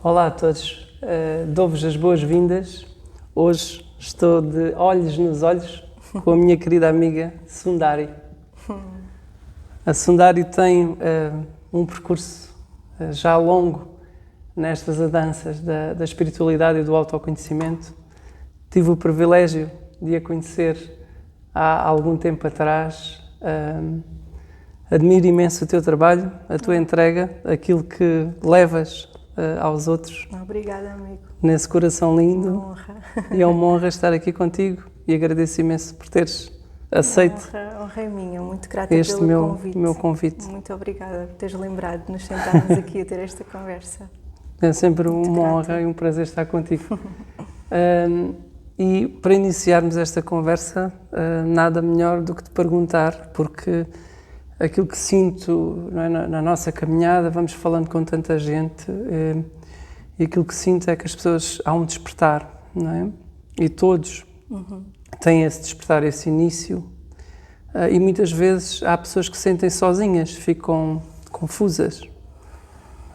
Olá a todos, dou-vos as boas-vindas. Hoje estou de olhos nos olhos com a minha querida amiga Sundari. A Sundari tem um percurso já longo nestas andanças da espiritualidade e do autoconhecimento. Tive o privilégio de a conhecer há algum tempo atrás. Admiro imenso o teu trabalho, a tua entrega, aquilo que levas aos outros. Obrigada, amigo. Nesse coração lindo. Uma honra. E é uma honra estar aqui contigo e agradeço imenso por teres aceito Honra é minha, muito grata este pelo convite. meu convite. Muito obrigada por teres lembrado de nos sentarmos aqui a ter esta conversa. É sempre Muito uma grata. honra e um prazer estar contigo. E para iniciarmos esta conversa, nada melhor do que te perguntar, porque aquilo que sinto, não é, na nossa caminhada, vamos falando com tanta gente, e aquilo que sinto é que as pessoas há um despertar, não é? E todos têm esse despertar, esse início, e muitas vezes há pessoas que se sentem sozinhas, ficam confusas,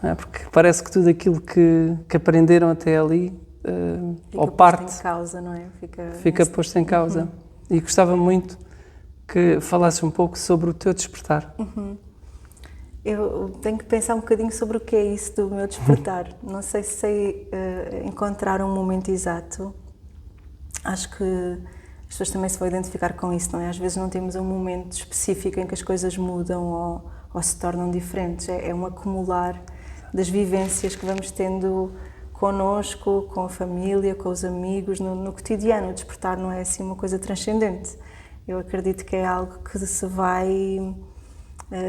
não é? Porque parece que tudo aquilo que aprenderam até ali, ou parte, posto em causa, não é? Fica posto em causa. E gostava muito que falasses um pouco sobre o teu despertar. Eu tenho que pensar um bocadinho sobre o que é isso do meu despertar. Não sei se sei encontrar um momento exato. Acho que as pessoas também se vão identificar com isso, não é? Às vezes não temos um momento específico em que as coisas mudam ou se tornam diferentes. É um acumular das vivências que vamos tendo connosco, com a família, com os amigos, no cotidiano. O despertar não é assim uma coisa transcendente. Eu acredito que é algo que se vai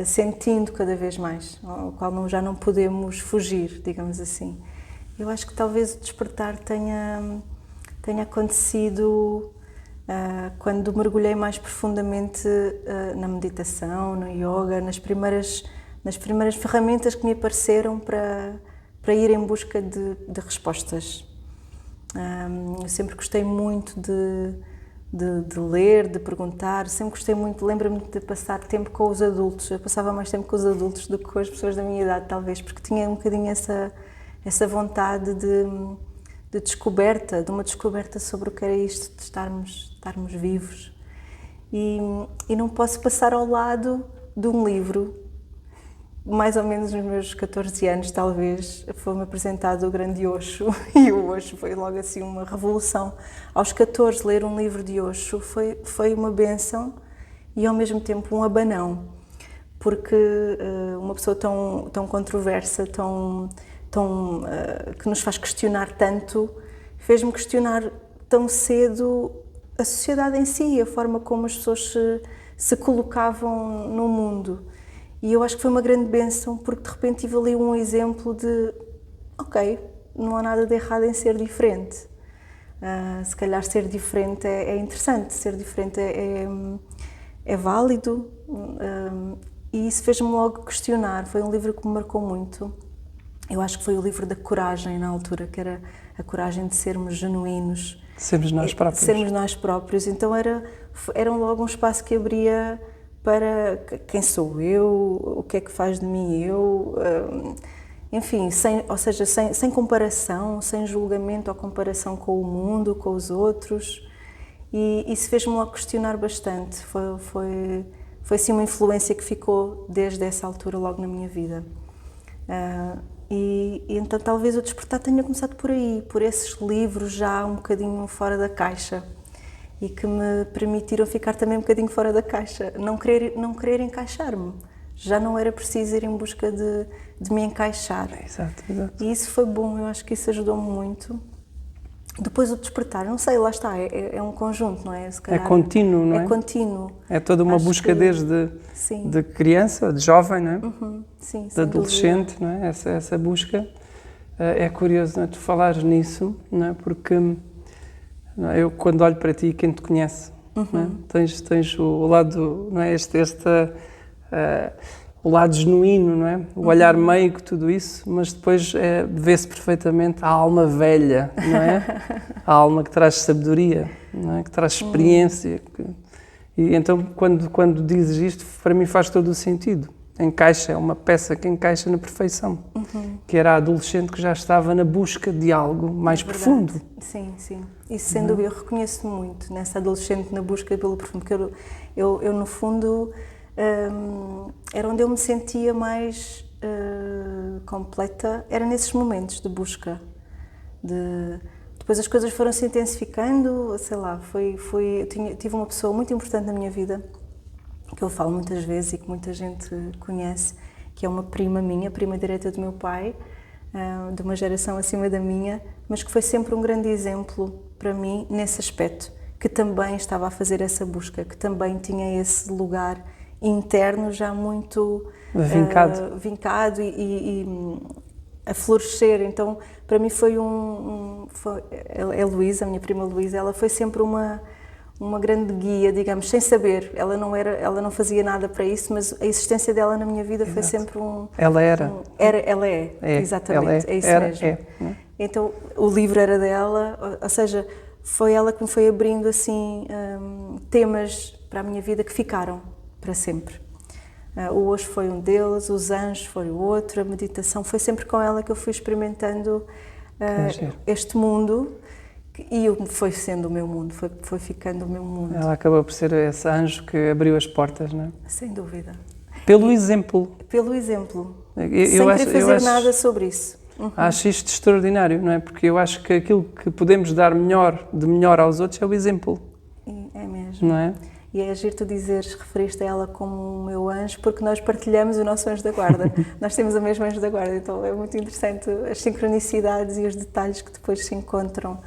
sentindo cada vez mais, ao qual já não podemos fugir, digamos assim. Eu acho que talvez o despertar tenha acontecido quando mergulhei mais profundamente na meditação, no yoga, nas primeiras ferramentas que me apareceram para ir em busca de respostas. Eu sempre gostei muito de ler, de perguntar, sempre gostei muito, lembro-me de passar tempo com os adultos. Eu passava mais tempo com os adultos do que com as pessoas da minha idade, talvez, porque tinha um bocadinho essa vontade de descoberta, de uma descoberta sobre o que era isto de estarmos vivos. E não posso passar ao lado de um livro. Mais ou menos nos meus 14 anos, talvez, foi-me apresentado o grande Osho, e o Osho foi logo assim uma revolução. Aos 14, ler um livro de Osho foi uma bênção e ao mesmo tempo um abanão, porque uma pessoa tão controversa, que nos faz questionar tanto, fez-me questionar tão cedo a sociedade em si, a forma como as pessoas se colocavam no mundo. E eu acho que foi uma grande bênção, porque de repente tive ali um exemplo de ok, não há nada de errado em ser diferente. Se calhar ser diferente é interessante, ser diferente é válido, e isso fez-me logo questionar. Foi um livro que me marcou muito. Eu acho que foi o livro da coragem na altura, que era a coragem de sermos genuínos. Sermos nós próprios. Sermos nós próprios. Então era logo um espaço que abria para quem sou eu, o que é que faz de mim eu, enfim, sem comparação, sem julgamento ou comparação com o mundo, com os outros, e isso fez-me logo questionar bastante. Foi assim uma influência que ficou desde essa altura logo na minha vida. E então talvez o despertar tenha começado por aí, por esses livros já um bocadinho fora da caixa, e que me permitiram ficar também um bocadinho fora da caixa, não querer encaixar-me. Já não era preciso ir em busca de me encaixar. Exato. E isso foi bom, eu acho que isso ajudou-me muito. Depois o despertar, não sei, lá está, é um conjunto, não é? Se calhar, é contínuo, não é? É contínuo. É toda uma busca desde de criança, de jovem, não é? Sim, de adolescente, não é? Essa busca. É curioso, não é? Tu falares nisso, não é? Porque eu, quando olho para ti, quem te conhece, não é? Tens o lado, não é? O lado genuíno, não é? O olhar meigo, tudo isso, mas depois vê-se perfeitamente a alma velha, não é? A alma que traz sabedoria, não é? Que traz experiência. E então, quando dizes isto, para mim faz todo o sentido. encaixa, é uma peça que encaixa na perfeição, que era a adolescente que já estava na busca de algo mais profundo. Sim, sim. Isso, sem dúvida, eu reconheço muito nessa adolescente na busca pelo profundo, porque eu no fundo, era onde eu me sentia mais completa, era nesses momentos de busca. Depois as coisas foram se intensificando, sei lá, tive uma pessoa muito importante na minha vida, que eu falo muitas vezes e que muita gente conhece, que é uma prima minha, prima direta do meu pai, de uma geração acima da minha, mas que foi sempre um grande exemplo para mim nesse aspecto, que também estava a fazer essa busca, que também tinha esse lugar interno já muito vincado e a florescer. Então, para mim foi a Luísa, a minha prima Luísa, ela foi sempre uma grande guia, digamos, sem saber. Ela não fazia nada para isso, mas a existência dela na minha vida foi sempre Ela era. Ela é, exatamente, ela é isso era, mesmo. Então, o livro era dela, ou seja, foi ela que me foi abrindo assim temas para a minha vida que ficaram para sempre. O Hoje foi um deles, os Anjos foi o outro, a meditação, foi sempre com ela que eu fui experimentando este mundo. E foi sendo o meu mundo, foi ficando o meu mundo. Ela acabou por ser esse anjo que abriu as portas, não é? Sem dúvida. Pelo exemplo. Pelo exemplo. Sem querer fazer nada sobre isso. Acho isto extraordinário, não é? Porque eu acho que aquilo que podemos dar de melhor aos outros é o exemplo. É mesmo. Não é? E é agir tu referiste a ela como o meu anjo, porque nós partilhamos o nosso anjo da guarda. Nós temos o mesmo anjo da guarda, então é muito interessante as sincronicidades e os detalhes que depois se encontram.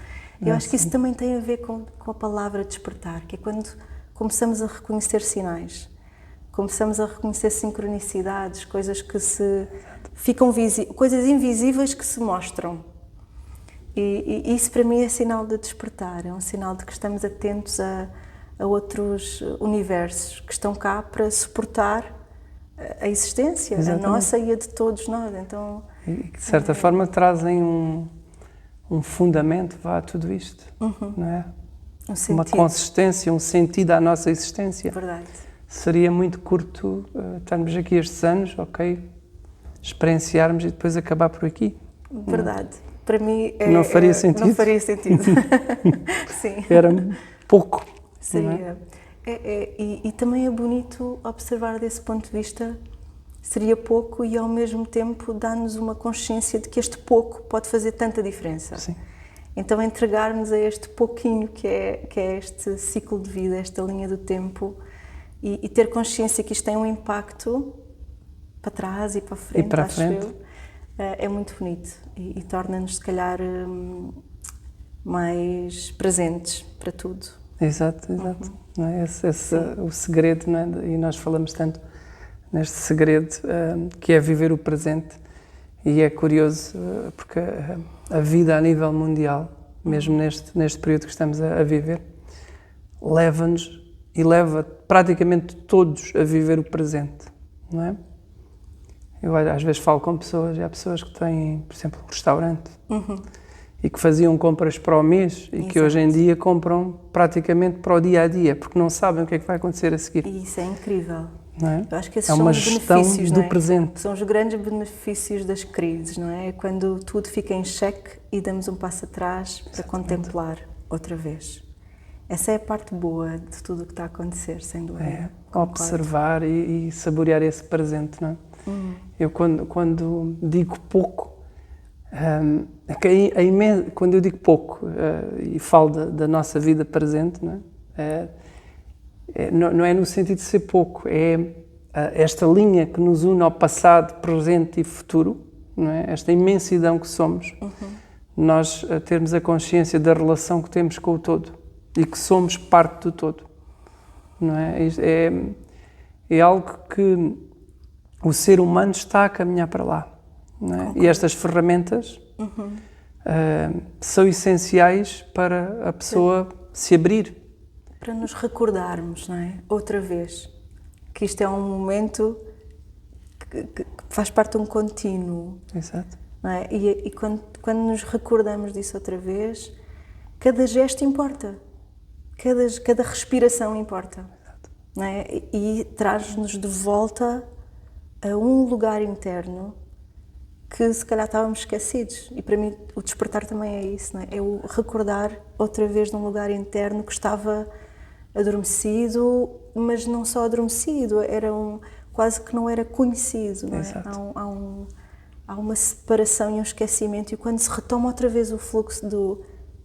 Eu acho que isso também tem a ver com a palavra despertar, que é quando começamos a reconhecer sinais, começamos a reconhecer sincronicidades, coisas que ficam coisas invisíveis que se mostram. E isso para mim é sinal de despertar, é um sinal de que estamos atentos a outros universos que estão cá para suportar a existência, a nossa e a de todos nós. Então, e de certa forma trazem um fundamento a tudo isto, não é? Uma consistência, um sentido à nossa existência. Verdade. Seria muito curto estarmos aqui estes anos, experienciarmos e depois acabar por aqui. Verdade. Para mim não faria sentido. Não faria sentido. Sim. Era pouco. Seria. E também é bonito observar desse ponto de vista. Seria pouco e ao mesmo tempo dá-nos uma consciência de que este pouco pode fazer tanta diferença. Sim. Então entregar-nos a este pouquinho que é este ciclo de vida, esta linha do tempo e ter consciência que isto tem um impacto para trás e para a frente, eu, é muito bonito e torna-nos se calhar mais presentes para tudo. Exato. Não é? Esse o segredo, não é? E nós falamos tanto neste segredo que é viver o presente, e é curioso porque a vida a nível mundial, mesmo neste período que estamos a viver, leva-nos e leva praticamente todos a viver o presente, não é? Eu às vezes falo com pessoas, e há pessoas que têm, por exemplo, um restaurante e que faziam compras para o mês e que hoje em dia compram praticamente para o dia a dia, porque não sabem o que é que vai acontecer a seguir. E isso é incrível. Não é? Eu acho que esses é são uma os gestão benefícios, do presente. São os grandes benefícios das crises, não é? Quando tudo fica em xeque e damos um passo atrás para contemplar outra vez. Essa é a parte boa de tudo o que está a acontecer, sem dúvida. Observar e saborear esse presente, não é? Eu quando digo pouco, quando eu digo pouco e falo da nossa vida presente, não é? Não é no sentido de ser pouco, é esta linha que nos une ao passado, presente e futuro, não é? Esta imensidão que somos, nós termos a consciência da relação que temos com o todo e que somos parte do todo, não é? É algo que o ser humano está a caminhar para lá, não é? E estas ferramentas são essenciais para a pessoa se abrir. Para nos recordarmos, não é? Outra vez, que isto é um momento que faz parte de um contínuo. Exato. Não é? E quando nos recordamos disso outra vez, cada gesto importa, cada respiração importa. Exato. Não é? E traz-nos de volta a um lugar interno que se calhar estávamos esquecidos. E para mim o despertar também é isso, não é? É o recordar outra vez num lugar interno que estava adormecido, mas não só adormecido, quase que não era conhecido, não é? Há uma separação e um esquecimento, e quando se retoma outra vez o fluxo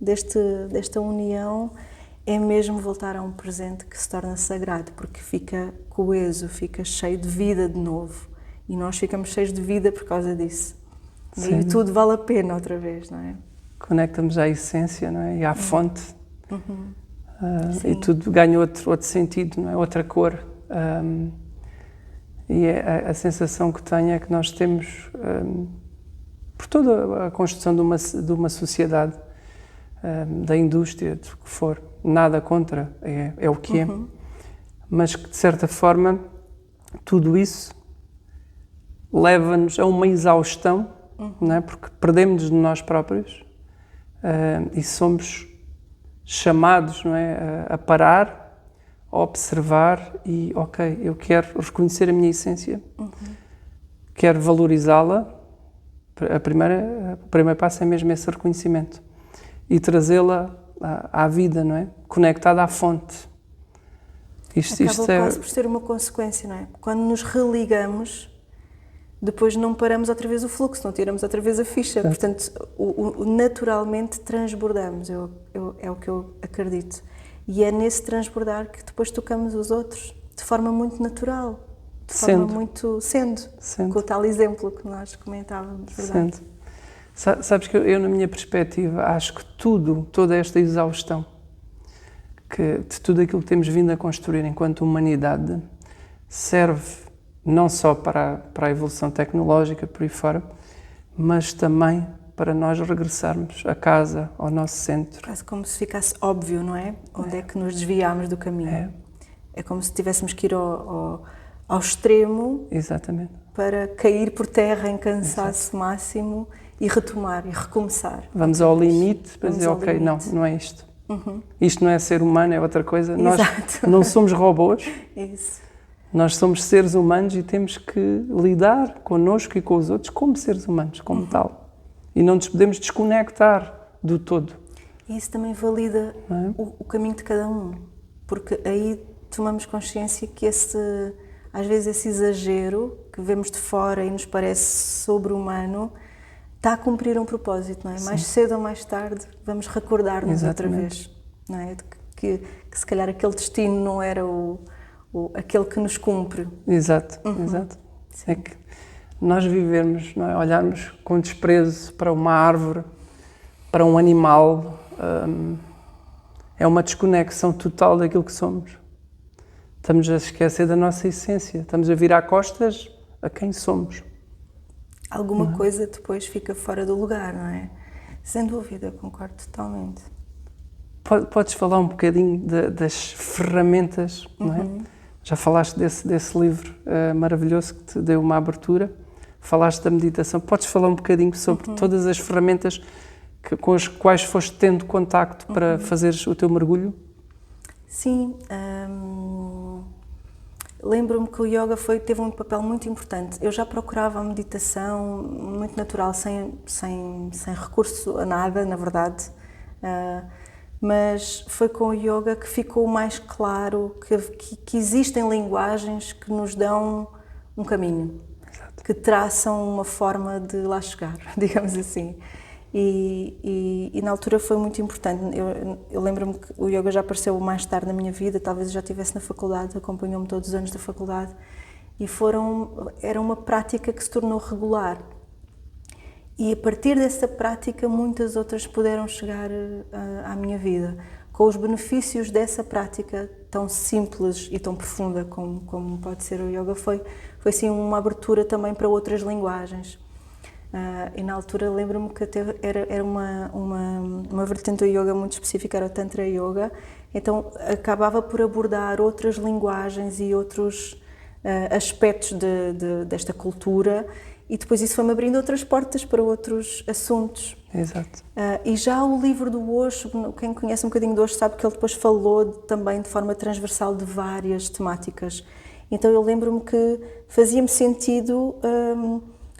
desta união, é mesmo voltar a um presente que se torna sagrado, porque fica coeso, fica cheio de vida de novo. E nós ficamos cheios de vida por causa disso. Sim. E tudo vale a pena outra vez, não é? Conectamos à essência, não é? E à fonte. E tudo ganha outro sentido, não é? Outra cor. E a sensação que tenho é que nós temos, por toda a construção de uma sociedade, da indústria, do que for, nada contra, é o que é, mas que de certa forma tudo isso leva-nos a uma exaustão, não é? Porque perdemos-nos de nós próprios e somos chamados, não é? A parar, a observar e, ok, eu quero reconhecer a minha essência, quero valorizá-la. O primeiro passo é mesmo esse reconhecimento e trazê-la à vida, não é? Conectada à fonte. Isto quase por ser uma consequência, não é? Quando nos religamos, depois não paramos outra vez o fluxo, não tiramos outra vez a ficha. Certo. Portanto, naturalmente transbordamos, é o que eu acredito. E é nesse transbordar que depois tocamos os outros, de forma muito natural, de forma muito sendo. Com o tal exemplo que nós comentávamos, verdade? Sendo. Sabes que eu, na minha perspectiva, acho que toda esta exaustão, de tudo aquilo que temos vindo a construir enquanto humanidade, serve não só para a evolução tecnológica por aí fora, mas também para nós regressarmos a casa, ao nosso centro. Quase como se ficasse óbvio, não é? Onde é que nos desviámos do caminho. É como se tivéssemos que ir ao extremo. Exatamente. Para cair por terra em cansaço máximo e retomar e recomeçar. Vamos ao limite para dizer, ok, não é isto. Isto não é ser humano, é outra coisa. Exato. Nós não somos robôs. Isso. Nós somos seres humanos e temos que lidar connosco e com os outros como seres humanos, como tal. E não nos podemos desconectar do todo. E isso também valida o caminho de cada um. Porque aí tomamos consciência que às vezes esse exagero que vemos de fora e nos parece sobre-humano está a cumprir um propósito, não é? Sim. Mais cedo ou mais tarde vamos recordar-nos outra vez, não é? Que se calhar aquele destino não era aquele que nos cumpre. Exato. É que nós vivemos, não é? Olharmos com desprezo para uma árvore, para um animal, é uma desconexão total daquilo que somos. Estamos a esquecer da nossa essência, estamos a virar costas a quem somos. Alguma coisa depois fica fora do lugar, não é? Sem dúvida, concordo totalmente. Podes falar um bocadinho das ferramentas, não é? Já falaste desse livro maravilhoso que te deu uma abertura, falaste da meditação. Podes falar um bocadinho sobre todas as ferramentas com as quais foste tendo contacto para fazeres o teu mergulho? Sim. Lembro-me que o yoga teve um papel muito importante. Eu já procurava a meditação muito natural, sem recurso a nada, na verdade. Mas foi com o yoga que ficou mais claro que existem linguagens que nos dão um caminho, Exato. Que traçam uma forma de lá chegar, digamos assim. E na altura foi muito importante. Eu lembro-me que o yoga já apareceu mais tarde na minha vida, talvez eu já estivesse na faculdade, acompanhou-me todos os anos da faculdade, e era uma prática que se tornou regular. E a partir dessa prática muitas outras puderam chegar à minha vida, com os benefícios dessa prática tão simples e tão profunda como pode ser o yoga. Foi assim uma abertura também para outras linguagens. E na altura lembro-me que até era uma vertente do yoga muito específica, era o Tantra Yoga, então acabava por abordar outras linguagens e outros aspectos desta cultura, e depois isso foi-me abrindo outras portas para outros assuntos. Exato. E já o livro do Osho, quem conhece um bocadinho do Osho sabe que ele depois falou também de forma transversal de várias temáticas. Então eu lembro-me que fazia-me sentido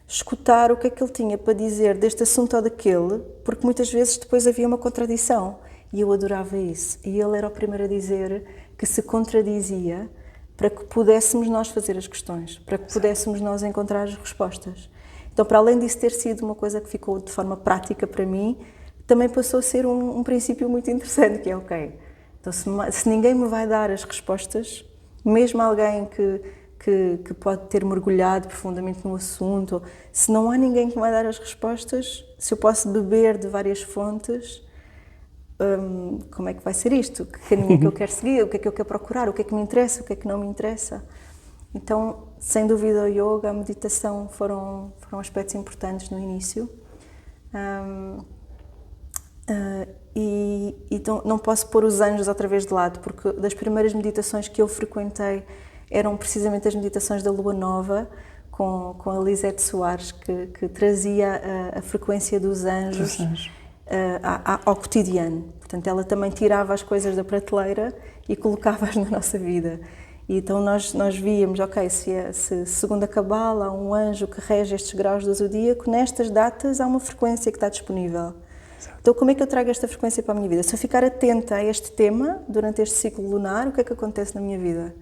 escutar o que é que ele tinha para dizer deste assunto ou daquele, porque muitas vezes depois havia uma contradição e eu adorava isso. E ele era o primeiro a dizer que se contradizia para que pudéssemos nós fazer as questões, para que pudéssemos nós encontrar as respostas. Então, para além disso ter sido uma coisa que ficou de forma prática para mim, também passou a ser um princípio muito interessante, que é ok, então se ninguém me vai dar as respostas, mesmo alguém que pode ter mergulhado profundamente no assunto, se não há ninguém que me vai dar as respostas, se eu posso beber de várias fontes, como é que vai ser isto? Que caminho é que eu quero seguir? O que é que eu quero procurar? O que é que me interessa? O que é que não me interessa? Então, sem dúvida, o yoga, a meditação foram aspectos importantes no início. Então, não posso pôr os anjos outra vez de lado, porque das primeiras meditações que eu frequentei eram precisamente as meditações da Lua Nova, com a Lisette Soares, que trazia a frequência dos anjos ao cotidiano. Portanto, ela também tirava as coisas da prateleira e colocava-as na nossa vida. E então nós víamos, ok, se segundo a Cabala há um anjo que rege estes graus do zodíaco, nestas datas há uma frequência que está disponível. Exato. Então como é que eu trago esta frequência para a minha vida? Se eu ficar atenta a este tema durante este ciclo lunar, o que é que acontece na minha vida?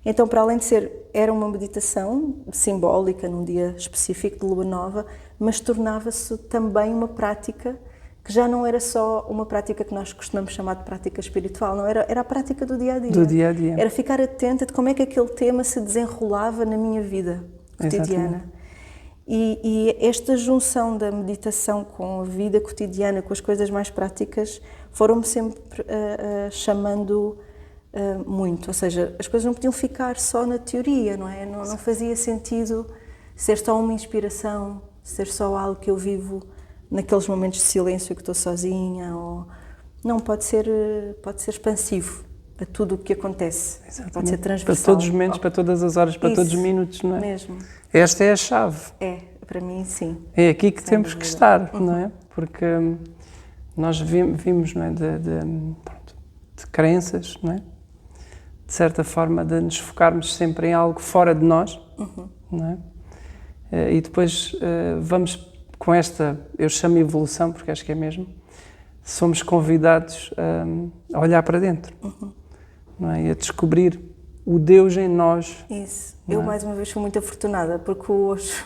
Então, para além de era uma meditação simbólica num dia específico de Lua Nova, mas tornava-se também uma prática que já não era só uma prática que nós costumamos chamar de prática espiritual, não era a prática do dia a dia. Do dia a dia. Era ficar atenta de como é que aquele tema se desenrolava na minha vida cotidiana. E esta junção da meditação com a vida cotidiana, com as coisas mais práticas, foram-me sempre chamando muito. Ou seja, as coisas não podiam ficar só na teoria, não é? Não fazia sentido ser só uma inspiração, ser só algo que eu vivo naqueles momentos de silêncio que estou sozinha, não, pode ser expansivo a tudo o que acontece. Exatamente. Pode ser transversal. Para todos os momentos, para todas as horas, para todos os minutos, não é? Mesmo. Esta é a chave. É, para mim sim. É aqui que temos que estar, não é? Porque nós vimos, não é, de crenças, não é? De certa forma, de nos focarmos sempre em algo fora de nós, não é? E depois vamos com esta, eu chamo evolução, porque acho que é mesmo, somos convidados a olhar para dentro, não é? E a descobrir o Deus em nós. Isso. Eu, mais uma vez, fui muito afortunada, porque o Osho,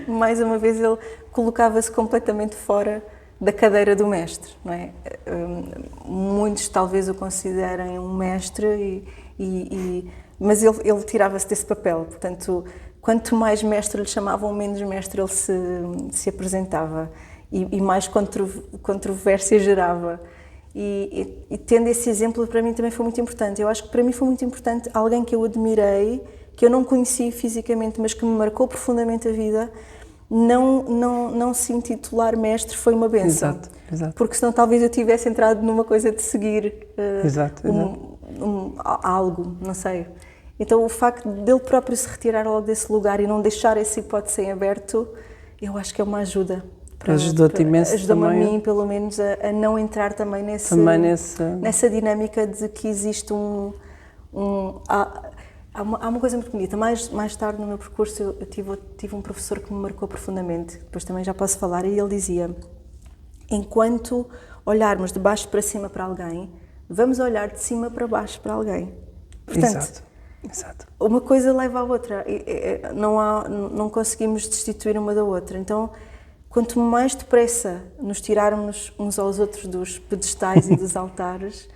mais uma vez, ele colocava-se completamente fora da cadeira do mestre, não é? Muitos talvez o considerem um mestre, mas ele tirava-se desse papel, portanto, quanto mais mestre lhe chamavam, menos mestre ele se apresentava e mais controvérsia gerava. E tendo esse exemplo, para mim também foi muito importante. Eu acho que para mim foi muito importante alguém que eu admirei, que eu não conheci fisicamente, mas que me marcou profundamente a vida, não se intitular mestre foi uma bênção. Exato. Porque senão talvez eu tivesse entrado numa coisa de seguir algo, não sei. Então o facto dele próprio se retirar logo desse lugar e não deixar essa hipótese em aberto, eu acho que é uma ajuda. Ajudou-te imenso. Ajuda-me a mim, pelo menos, a não entrar também nessa dinâmica de que existe há uma coisa muito bonita. Mais tarde no meu percurso eu tive um professor que me marcou profundamente, depois também já posso falar, e ele dizia: enquanto olharmos de baixo para cima para alguém, vamos olhar de cima para baixo para alguém. Portanto, Exato. Uma coisa leva à outra, não conseguimos destituir uma da outra. Então, quanto mais depressa nos tirarmos uns aos outros dos pedestais e dos altares,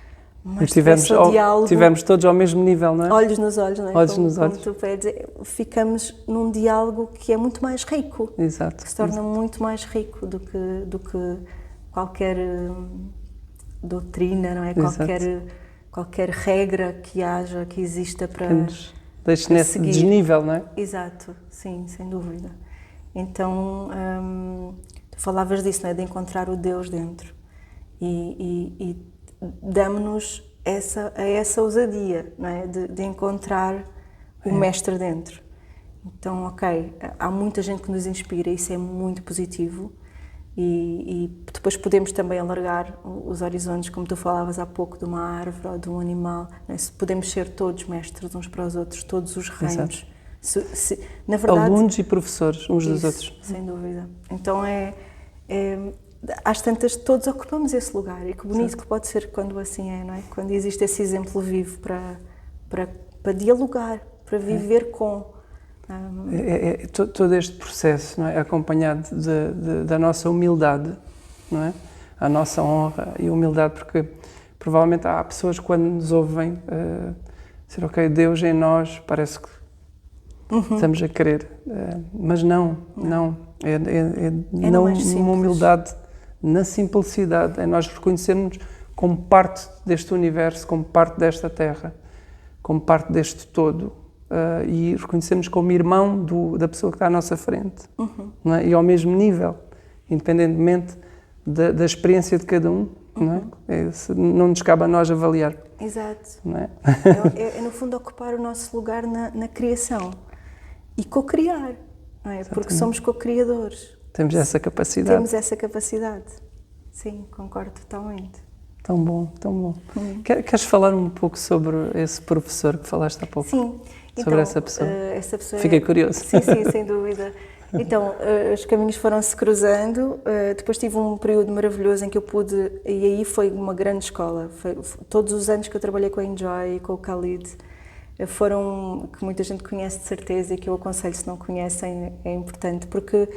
mais depressa o diálogo... Tivemos todos ao mesmo nível, não é? Olhos nos olhos, não é? Olhos nos olhos. Como tu pedes, ficamos num diálogo que é muito mais rico. Exato. Que se torna muito mais rico do que qualquer doutrina, não é? Qualquer regra que haja, que exista para deixe nesse seguir. Desnível, não é? Exato, sim, sem dúvida. Então, tu falavas disso, não é? De encontrar o Deus dentro. E damos-nos essa ousadia, não é? De encontrar o mestre dentro. Então, ok, há muita gente que nos inspira, isso é muito positivo, e depois podemos também alargar os horizontes, como tu falavas há pouco, de uma árvore ou de um animal. Não é? Podemos ser todos mestres uns para os outros, todos os reinos. Na verdade, alunos e professores uns dos outros. Sem dúvida. Então às tantas todos ocupamos esse lugar, e que bonito que pode ser quando assim é, não é? Quando existe esse exemplo vivo para dialogar, para viver com. Todo este processo, não é? Acompanhado da nossa humildade, não é? A nossa honra e humildade, porque provavelmente há pessoas que quando nos ouvem dizer, ok, Deus em nós, parece que estamos a querer, mas não. É não uma humildade na simplicidade, é nós reconhecermos como parte deste universo, como parte desta terra, como parte deste todo, e reconhecermos como irmão da pessoa que está à nossa frente, não é? E ao mesmo nível, independentemente da experiência de cada um, não é? Não nos cabe a nós avaliar. Exato. Não é? É no fundo ocupar o nosso lugar na criação e co-criar, não é? Porque somos co-criadores. Temos essa capacidade. Temos essa capacidade. Sim, concordo totalmente. Tão bom, tão bom. Queres falar um pouco sobre esse professor que falaste há pouco? Sim. Sobre essa pessoa? Fiquei curioso. Sim, sem dúvida. Então, os caminhos foram-se cruzando, depois tive um período maravilhoso em que eu pude, e aí foi uma grande escola. Todos os anos que eu trabalhei com a Enjoy e com o Khalid, foram, que muita gente conhece de certeza e que eu aconselho, se não conhecem, é importante, porque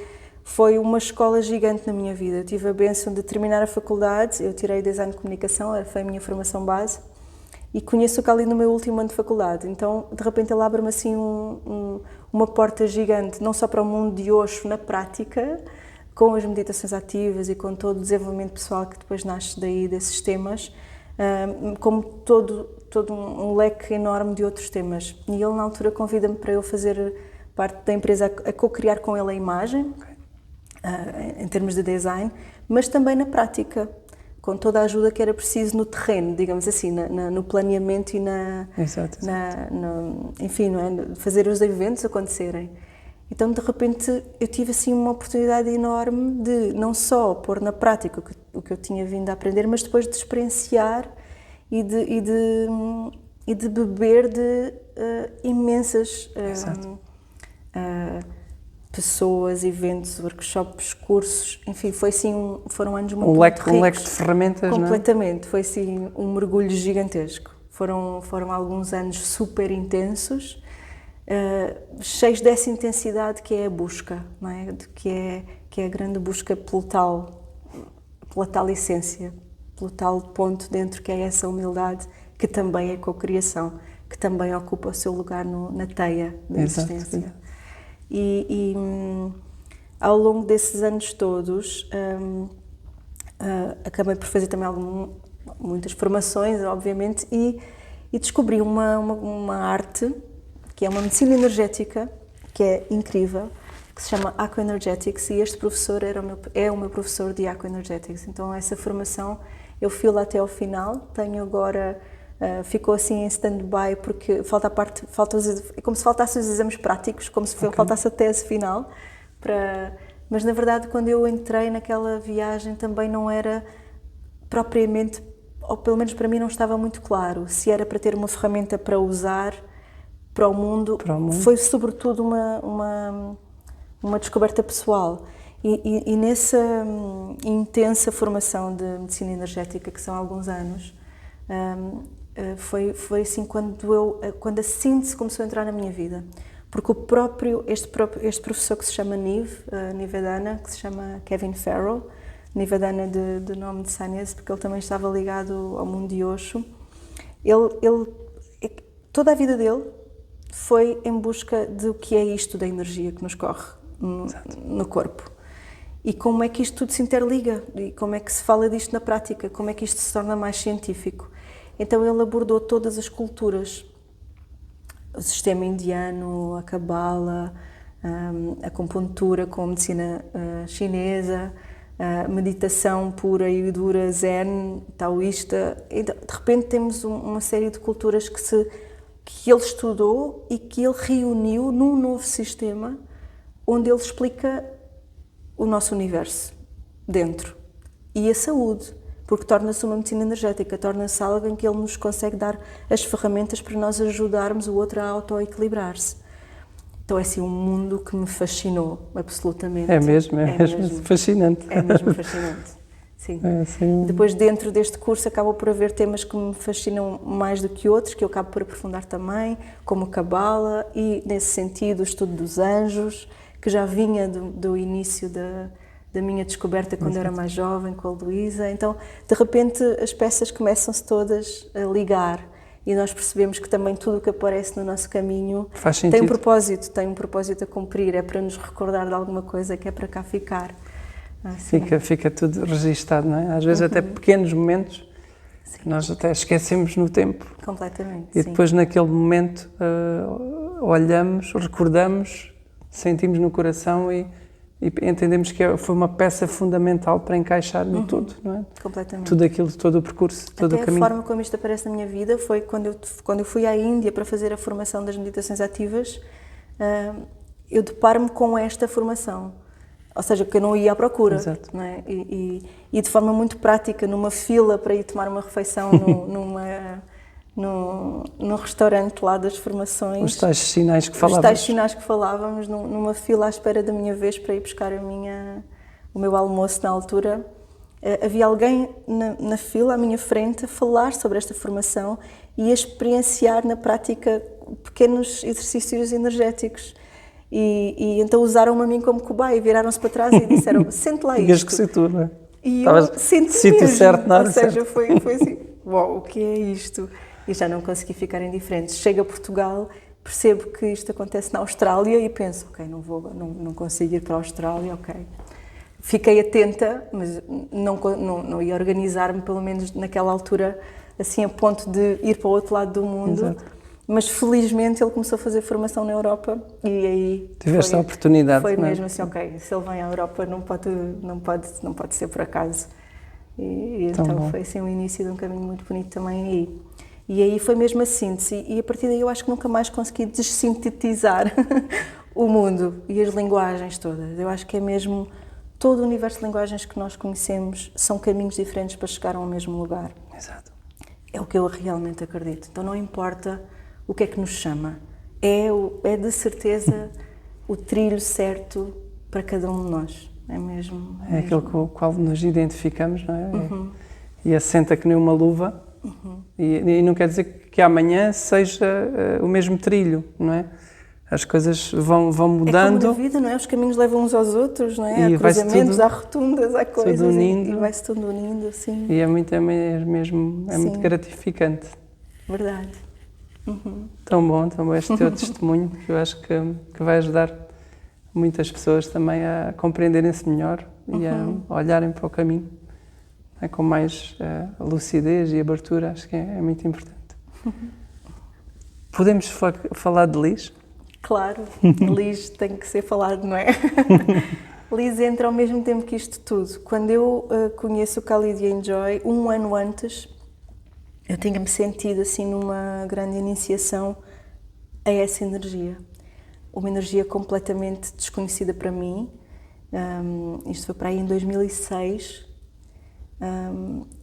foi uma escola gigante na minha vida. Eu tive a bênção de terminar a faculdade, eu tirei Design de Comunicação, foi a minha formação base, e conheço o Khalid no meu último ano de faculdade. Então, de repente, ele abre-me assim uma porta gigante, não só para o mundo de Osho na prática, com as meditações ativas e com todo o desenvolvimento pessoal que depois nasce daí desses temas, como todo um leque enorme de outros temas. E ele, na altura, convida-me para eu fazer parte da empresa, a co-criar com ele a imagem, em termos de design, mas também na prática, com toda a ajuda que era preciso no terreno, digamos assim, no planeamento e Exato. enfim, não é? Fazer os eventos acontecerem. Então, de repente, eu tive assim uma oportunidade enorme de não só pôr na prática o que eu tinha vindo a aprender, mas depois de experienciar e de beber de imensas pessoas, eventos, workshops, cursos, enfim, foi assim, foram anos muito ricos. Um leque de ferramentas, completamente, não é? Foi assim um mergulho gigantesco. Foram alguns anos super intensos, cheios dessa intensidade que é a busca, não é? Que é a grande busca pela tal essência, pelo tal ponto dentro que é essa humildade, que também é co-criação, que também ocupa o seu lugar na teia da existência. Exato. E ao longo desses anos todos, acabei por fazer também muitas formações, obviamente, e descobri uma arte, que é uma medicina energética, que é incrível, que se chama Aqua Energetics, e este professor é o meu professor de Aqua Energetics. Então, essa formação eu fui lá até ao final, tenho agora... ficou assim em stand-by porque é como se faltassem os exames práticos, como se faltasse a tese final, mas na verdade quando eu entrei naquela viagem também não era propriamente, ou pelo menos para mim não estava muito claro, se era para ter uma ferramenta para usar para o mundo. Foi sobretudo uma descoberta pessoal. E nessa intensa formação de medicina energética, que são alguns anos, foi assim quando a síntese começou a entrar na minha vida, porque este professor que se chama Nivedana, que se chama Kevin Farrell, Nivedana de nome de Sanyas, porque ele também estava ligado ao mundo de Osho, toda a vida dele foi em busca do que é isto da energia que nos corre no corpo. E como é que isto tudo se interliga, e como é que se fala disto na prática, como é que isto se torna mais científico. Então ele abordou todas as culturas, o sistema indiano, a cabala, a acupuntura com a medicina chinesa, a meditação pura e dura zen, taoísta. E de repente temos uma série de culturas que ele estudou e que ele reuniu num novo sistema onde ele explica o nosso universo. dentro. E a saúde, porque torna-se uma medicina energética, torna-se algo em que ele nos consegue dar as ferramentas para nós ajudarmos o outro a auto-equilibrar-se. Então é assim um mundo que me fascinou, absolutamente. É mesmo fascinante. É mesmo fascinante, sim. Sim. Depois, dentro deste curso, acabo por haver temas que me fascinam mais do que outros, que eu acabo por aprofundar também, como a Cabala e, nesse sentido, o estudo dos anjos, que já vinha do início da minha descoberta quando eu era mais jovem, com a Luísa. Então, de repente, as peças começam-se todas a ligar e nós percebemos que também tudo o que aparece no nosso caminho tem um propósito a cumprir, é para nos recordar de alguma coisa que é para cá ficar. Assim. Fica tudo registado, não é? Às vezes até pequenos momentos que nós até esquecemos no tempo. Completamente, e depois naquele momento olhamos, recordamos, sentimos no coração e entendemos que foi uma peça fundamental para encaixar no tudo, não é? Completamente. Tudo aquilo, todo o percurso, todo o caminho. A forma como isto aparece na minha vida foi quando eu fui à Índia para fazer a formação das meditações ativas, eu deparo-me com esta formação, ou seja, que eu não ia à procura. Exato. Não é? E de forma muito prática, numa fila para ir tomar uma refeição num restaurante lá das formações. Os tais sinais que falávamos. Os tais sinais que falávamos, numa fila à espera da minha vez para ir buscar o meu almoço na altura. Havia alguém na fila à minha frente a falar sobre esta formação e a experienciar na prática pequenos exercícios energéticos. E então usaram-me a mim como cobaia, viraram-se para trás e disseram: sente lá isto. Tinhas que ser tu, não é? E eu senti sítio certo, na hora certa. Ou seja, certa. foi assim, uau, o que é isto? E já não consegui ficar indiferente. Chego a Portugal, percebo que isto acontece na Austrália e penso, ok, não consigo ir para a Austrália, ok. Fiquei atenta, mas não ia organizar-me, pelo menos naquela altura, assim a ponto de ir para o outro lado do mundo. Exato. Mas felizmente ele começou a fazer formação na Europa e aí tiveste a oportunidade. Foi mesmo assim, ok, se ele vem à Europa não pode ser por acaso. E então foi assim o início de um caminho muito bonito também aí. E aí foi mesmo a síntese e a partir daí eu acho que nunca mais consegui dessintetizar o mundo e as linguagens todas. Eu acho que é mesmo todo o universo de linguagens que nós conhecemos são caminhos diferentes para chegar ao mesmo lugar. Exato. É o que eu realmente acredito. Então não importa o que é que nos chama, é de certeza o trilho certo para cada um de nós. É mesmo. É aquele com o qual nos identificamos, não é? E assenta que nem uma luva. E não quer dizer que amanhã seja o mesmo trilho, não é? As coisas vão mudando. É como na vida, não é? Os caminhos levam uns aos outros, não é? Há cruzamentos, há rotundas, há coisas. Tudo unindo. E vai-se tudo unindo, assim. E é muito gratificante. Verdade. Tão bom este teu testemunho, que eu acho que vai ajudar muitas pessoas também a compreenderem-se melhor e a olharem para o caminho com mais lucidez e abertura. Acho que é muito importante. Podemos falar de Liz? Claro, Liz tem que ser falado, não é? Liz entra ao mesmo tempo que isto tudo. Quando eu conheço o Khalid Enjoy, um ano antes, eu tinha-me sentido assim numa grande iniciação a essa energia. Uma energia completamente desconhecida para mim. Isto foi para aí em 2006.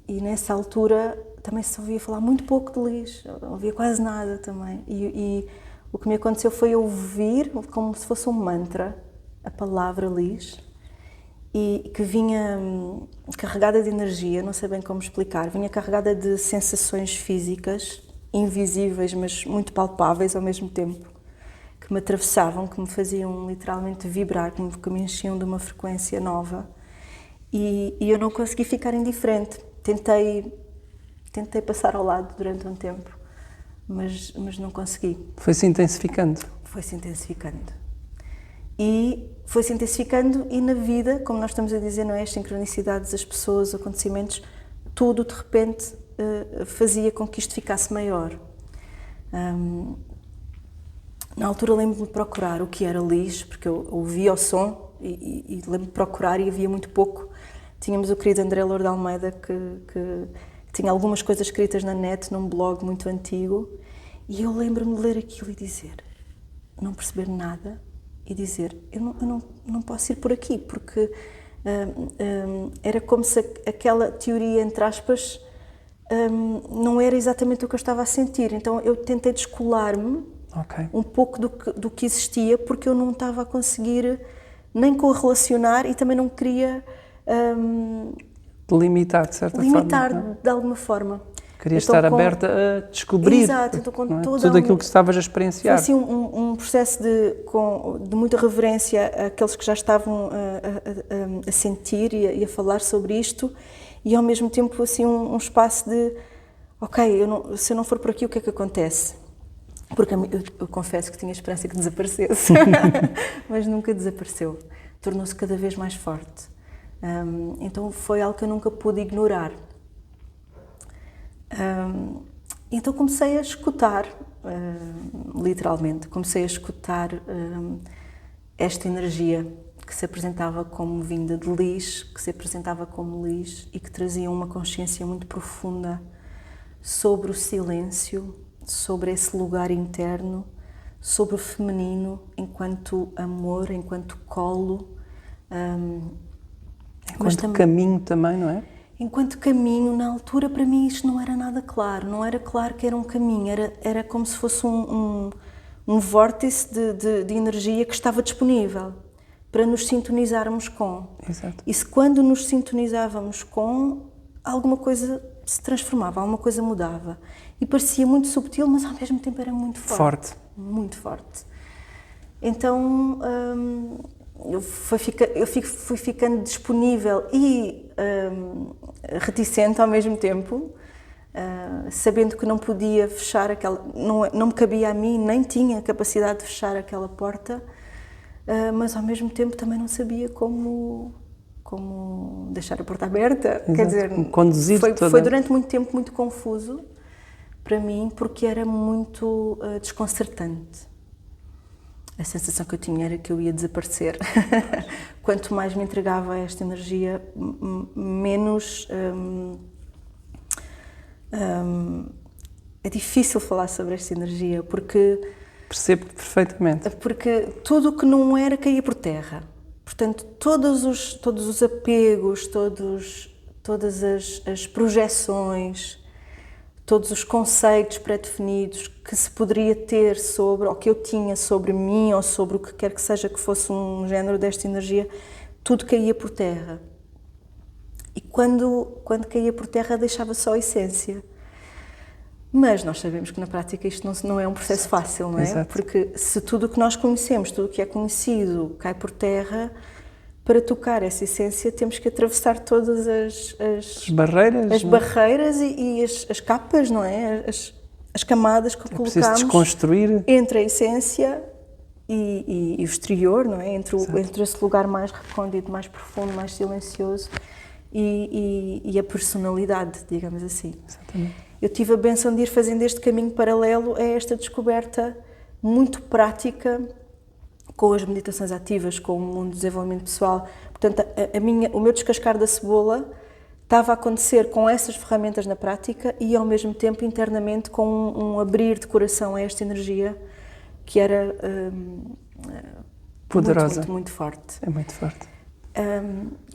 E nessa altura também se ouvia falar muito pouco de Liz, não ouvia quase nada também. E o que me aconteceu foi ouvir, como se fosse um mantra, a palavra Liz, e que vinha carregada de energia, não sei bem como explicar, vinha carregada de sensações físicas, invisíveis, mas muito palpáveis ao mesmo tempo, que me atravessavam, que me faziam literalmente vibrar, que me enchiam de uma frequência nova. E eu não consegui ficar indiferente. Tentei passar ao lado durante um tempo, mas não consegui. Foi-se intensificando. Foi-se intensificando. E foi-se intensificando e na vida, como nós estamos a dizer, não é? As sincronicidades, as pessoas, os acontecimentos, tudo de repente fazia com que isto ficasse maior. Na altura lembro-me de procurar o que era Liz, porque eu ouvia o som e lembro-me de procurar e havia muito pouco. Tínhamos o querido André Lourdes de Almeida que tinha algumas coisas escritas na net, num blog muito antigo, e eu lembro-me de ler aquilo e dizer, não perceber nada, e dizer, eu não posso ir por aqui, porque Era como se aquela teoria, entre aspas, não era exatamente o que eu estava a sentir. Então eu tentei descolar-me um pouco do que existia, porque eu não estava a conseguir nem correlacionar e também não queria limitar, de certa forma. Limitar de alguma forma. Queria estar aberta a descobrir. Exato, então, com tudo aquilo que estavas a experienciar. Foi assim um processo de muita reverência àqueles que já estavam a sentir e a falar sobre isto, e ao mesmo tempo assim um espaço de ok, se eu não for por aqui, o que é que acontece? Porque eu confesso que tinha esperança que desaparecesse, mas nunca desapareceu. Tornou-se cada vez mais forte. Então foi algo que eu nunca pude ignorar. Então comecei a escutar, literalmente, comecei a escutar esta energia que se apresentava como vinda de Lis, que se apresentava como Lis e que trazia uma consciência muito profunda sobre o silêncio, sobre esse lugar interno, sobre o feminino enquanto amor, enquanto colo. Enquanto caminho também, não é? Enquanto caminho, na altura, para mim isto não era nada claro, não era claro que era um caminho, era como se fosse um vórtice de energia que estava disponível para nos sintonizarmos com. Exato. E se quando nos sintonizávamos com, alguma coisa se transformava, alguma coisa mudava. E parecia muito subtil, mas ao mesmo tempo era muito forte. Muito forte. Então eu fui ficando disponível e reticente ao mesmo tempo, sabendo que não podia fechar aquela, não me cabia a mim, nem tinha capacidade de fechar aquela porta, mas ao mesmo tempo também não sabia como deixar a porta aberta. Exato. Quer dizer, conduzir foi durante muito tempo muito confuso para mim, porque era muito desconcertante. A sensação que eu tinha era que eu ia desaparecer. Quanto mais me entregava a esta energia, menos... é difícil falar sobre esta energia, porque... Percebo perfeitamente. Porque tudo o que não era caía por terra. Portanto, todos os apegos, todas as projeções, todos os conceitos pré-definidos que se poderia ter sobre, ou que eu tinha sobre mim, ou sobre o que quer que seja que fosse um género desta energia, tudo caía por terra. E quando caía por terra deixava só a essência. Mas nós sabemos que na prática isto não é um processo fácil, não é? Exato. Porque se tudo o que nós conhecemos, tudo o que é conhecido cai por terra, para tocar essa essência temos que atravessar todas as barreiras e as capas, não é? As camadas que colocamos desconstruir entre a essência e o exterior, não é? Entre esse lugar mais recôndito, mais profundo, mais silencioso e a personalidade, digamos assim. Exatamente. Eu tive a benção de ir fazendo este caminho paralelo a esta descoberta muito prática com as meditações ativas, com o mundo do desenvolvimento pessoal. Portanto, o meu descascar da cebola estava a acontecer com essas ferramentas na prática e, ao mesmo tempo, internamente, com um abrir de coração a esta energia que era poderosa. Muito, muito forte. É muito forte.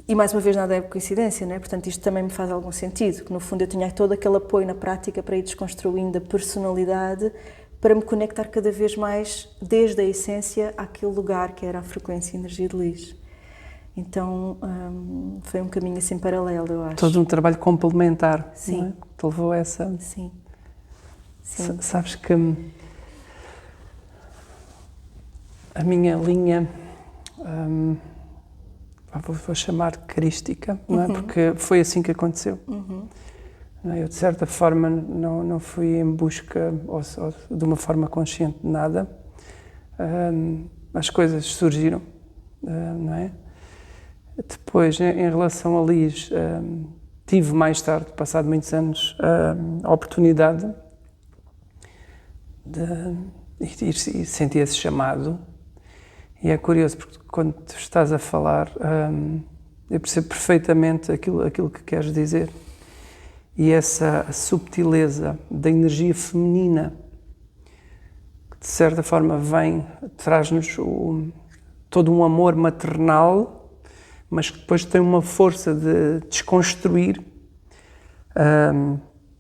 E, mais uma vez, nada é coincidência, não é? Portanto, isto também me faz algum sentido, que, no fundo, eu tinha todo aquele apoio na prática para ir desconstruindo a personalidade, para me conectar cada vez mais, desde a essência, àquele lugar que era a frequência e energia de Lis. Então, foi um caminho assim paralelo, eu acho. Todo um trabalho complementar. Sim. Não é? Te levou a essa... Sim. Sabes que a minha linha, vou chamar crística, não é? Porque foi assim que aconteceu. Eu, de certa forma, não fui em busca ou de uma forma consciente de nada. As coisas surgiram, não é? Depois, em relação a Lis, tive mais tarde, passado muitos anos, a oportunidade de ir e senti esse chamado. E é curioso, porque quando tu estás a falar, eu percebo perfeitamente aquilo que queres dizer. E essa subtileza da energia feminina, que de certa forma traz-nos todo um amor maternal, mas que depois tem uma força de desconstruir,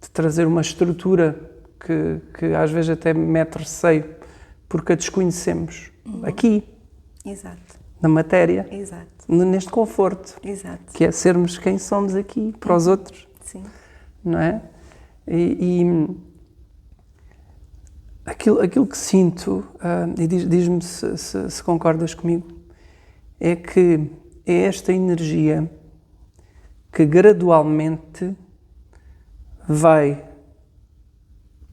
de trazer uma estrutura que às vezes até me mete receio, porque a desconhecemos aqui, Exato. na matéria, Exato. neste conforto, Exato. que é sermos quem somos aqui, para os outros, Sim. não é? E aquilo que sinto, e diz-me se concordas comigo, é que é esta energia que gradualmente vai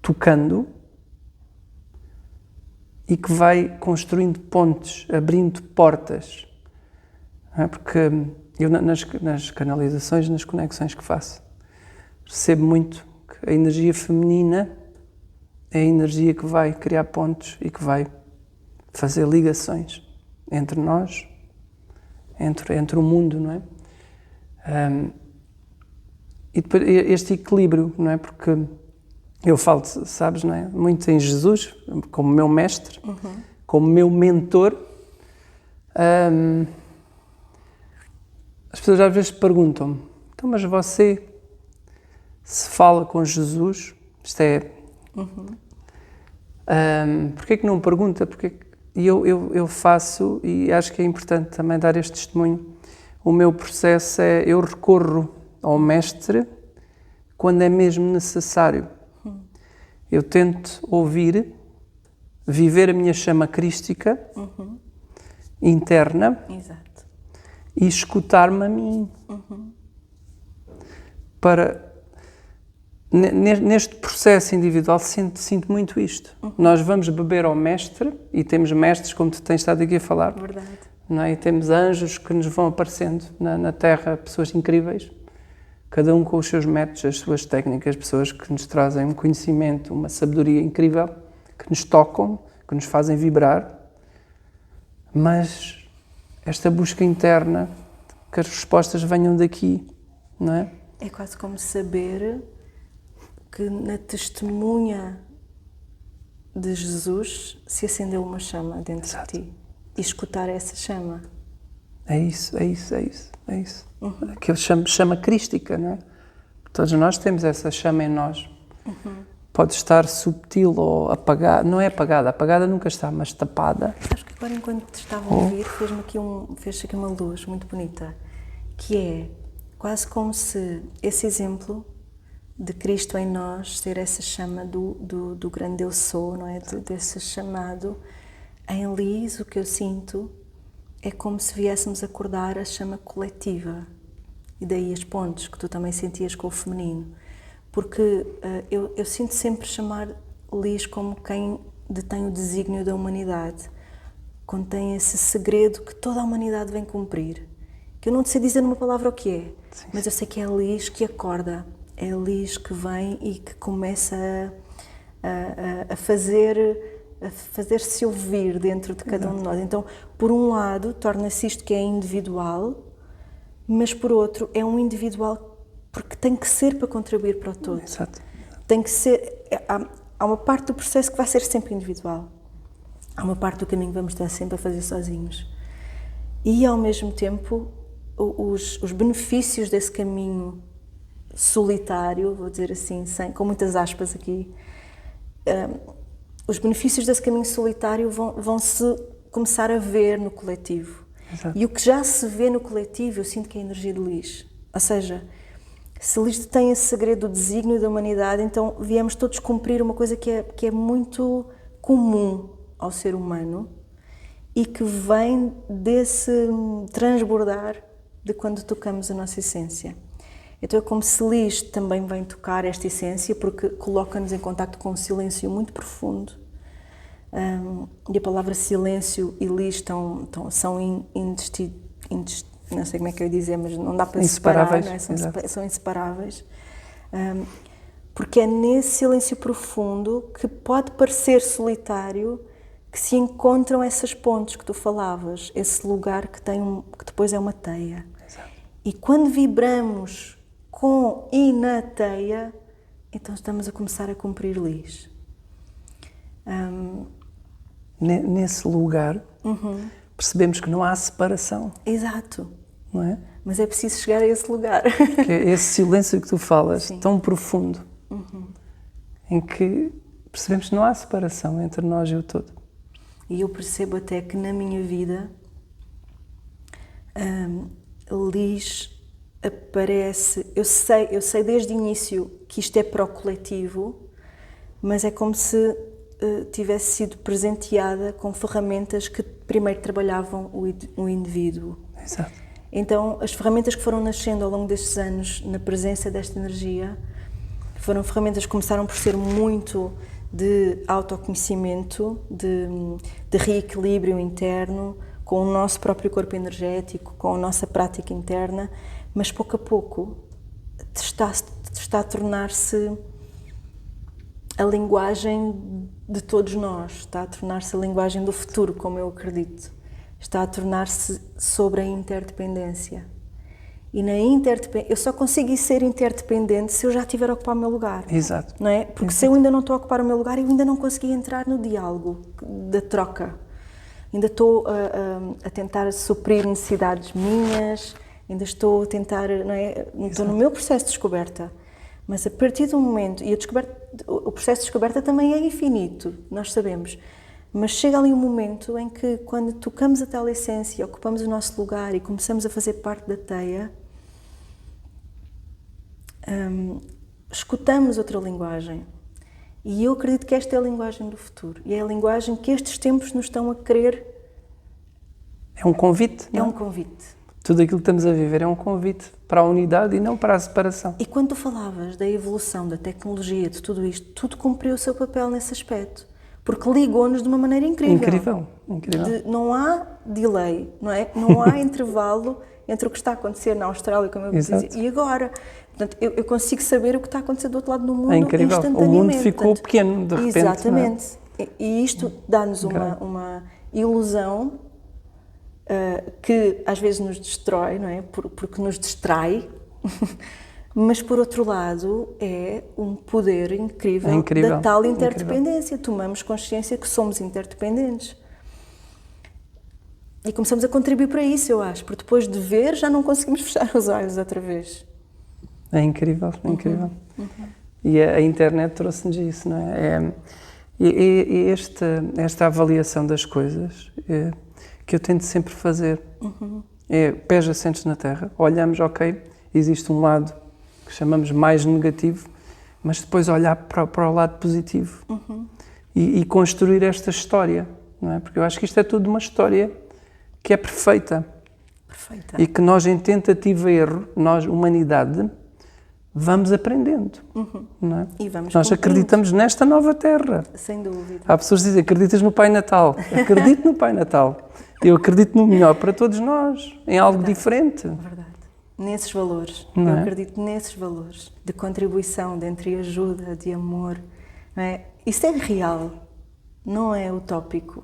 tocando e que vai construindo pontes, abrindo portas. Não é? Porque eu, nas canalizações, nas conexões que faço, percebo muito que a energia feminina é a energia que vai criar pontes e que vai fazer ligações entre nós, entre o mundo, não é? E depois este equilíbrio, não é? Porque eu falo, sabes, não é? Muito em Jesus, como meu mestre, como meu mentor. As pessoas às vezes perguntam-me, então, mas você se fala com Jesus, isto é... Porquê é que não pergunta? E eu faço, e acho que é importante também dar este testemunho, o meu processo é, eu recorro ao mestre quando é mesmo necessário. Eu tento ouvir, viver a minha chama crística interna. Exato. E escutar-me a mim. Para, neste processo individual, sinto muito isto. Nós vamos beber ao mestre, e temos mestres, como tu tens estado aqui a falar. Verdade. Não é? E temos anjos que nos vão aparecendo na Terra, pessoas incríveis, cada um com os seus métodos, as suas técnicas, pessoas que nos trazem um conhecimento, uma sabedoria incrível, que nos tocam, que nos fazem vibrar. Mas esta busca interna, que as respostas venham daqui, não é? É quase como saber que na testemunha de Jesus se acendeu uma chama dentro de ti. E escutar essa chama. É isso. Aquilo chama crística, não é? Todos nós temos essa chama em nós. Pode estar subtil ou apagada. Não é apagada nunca está, mas tapada. Sabes que agora, enquanto te estava a ouvir, fez aqui uma luz muito bonita, que é quase como se esse exemplo de Cristo em nós ser essa chama do grande eu sou, não é? Desse chamado, em Liz, o que eu sinto é como se viéssemos acordar a chama coletiva. E daí as pontes que tu também sentias com o feminino. Porque eu sinto sempre chamar Liz como quem detém o desígnio da humanidade, contém esse segredo que toda a humanidade vem cumprir. Que eu não te sei dizer numa palavra o que é, sim, mas eu sei que é a Liz que acorda, é a Liz que vem e que começa a fazer-se ouvir dentro de cada um de nós. Então, por um lado, torna-se isto que é individual, mas por outro, é um individual porque tem que ser para contribuir para o todo. Exato. Tem que ser... Há uma parte do processo que vai ser sempre individual. Há uma parte do caminho que vamos estar sempre a fazer sozinhos. E, ao mesmo tempo, os benefícios desse caminho solitário, vou dizer assim, com muitas aspas aqui, os benefícios desse caminho solitário vão-se começar a ver no coletivo. Exato. E o que já se vê no coletivo, eu sinto que é a energia de Liz. Ou seja, se Liz tem esse segredo do desígnio da humanidade, então viemos todos cumprir uma coisa que é muito comum ao ser humano e que vem desse transbordar de quando tocamos a nossa essência. Então é como se Liz também vem tocar esta essência, porque coloca-nos em contacto com um silêncio muito profundo. E a palavra silêncio e Liz são não sei como é que eu ia dizer, mas não dá para separar, não é? São inseparáveis. Porque é nesse silêncio profundo que pode parecer solitário que se encontram essas pontes que tu falavas, esse lugar que depois é uma teia. Exato. E quando vibramos com e na teia, então estamos a começar a cumprir Liz. Nesse lugar, percebemos que não há separação. Exato. não é? Mas é preciso chegar a esse lugar. Que é esse silêncio que tu falas, Sim. tão profundo, em que percebemos que não há separação entre nós e o todo. E eu percebo até que na minha vida Lis aparece, eu sei desde o início que isto é para o coletivo, mas é como se tivesse sido presenteada com ferramentas que primeiro trabalhavam o indivíduo. Exato. Então, as ferramentas que foram nascendo ao longo destes anos na presença desta energia foram ferramentas que começaram por ser muito de autoconhecimento, de reequilíbrio interno, com o nosso próprio corpo energético, com a nossa prática interna, mas pouco a pouco está a tornar-se a linguagem de todos nós, está a tornar-se a linguagem do futuro, como eu acredito. Está a tornar-se sobre a interdependência. E na interdependência, eu só consigo ser interdependente se eu já estiver a ocupar o meu lugar. Exato. Não é? Porque se eu ainda não estou a ocupar o meu lugar, eu ainda não consegui entrar no diálogo da troca. Ainda estou a tentar suprir necessidades minhas, ainda estou a tentar, não é? Estou no meu processo de descoberta. Mas a partir do momento, e o processo de descoberta também é infinito, nós sabemos, mas chega ali um momento em que, quando tocamos a tal essência, ocupamos o nosso lugar e começamos a fazer parte da teia, escutamos outra linguagem. E eu acredito que esta é a linguagem do futuro, e é a linguagem que estes tempos nos estão a querer. É um convite. É um convite. Tudo aquilo que estamos a viver é um convite para a unidade e não para a separação. E quando tu falavas da evolução, da tecnologia, de tudo isto, tudo cumpriu o seu papel nesse aspecto. Porque ligou-nos de uma maneira incrível. Incrível, incrível. Não há delay, não é? Não há intervalo entre o que está a acontecer na Austrália, como eu dizia, e agora. Portanto, eu consigo saber o que está a acontecer do outro lado do mundo instantaneamente. O mundo ficou pequeno, de repente. Exatamente. E isto dá-nos uma ilusão que às vezes nos destrói, não é? Porque nos distrai, mas por outro lado é um poder incrível, da tal interdependência. Incrível. Tomamos consciência que somos interdependentes. E começamos a contribuir para isso, eu acho, porque depois de ver já não conseguimos fechar os olhos outra vez. É incrível, é incrível. E a internet trouxe-nos isso, não é? E esta avaliação das coisas que eu tento sempre fazer é pés assentes na terra, olhamos, ok, existe um lado que chamamos mais negativo, mas depois olhar para o lado positivo e construir esta história, não é? Porque eu acho que isto é tudo uma história que é perfeita. E que nós, em tentativa e erro, nós, humanidade, vamos aprendendo, não é? E vamos nós acreditamos nesta nova terra. Sem dúvida. Há pessoas que dizem, acreditas no Pai Natal? Acredito no Pai Natal. Eu acredito no melhor para todos nós, em algo diferente. Verdade. Nesses valores. Não eu é? acredito nesses valores de contribuição, de entreajuda, de amor. Não é? Isso é real, não é utópico.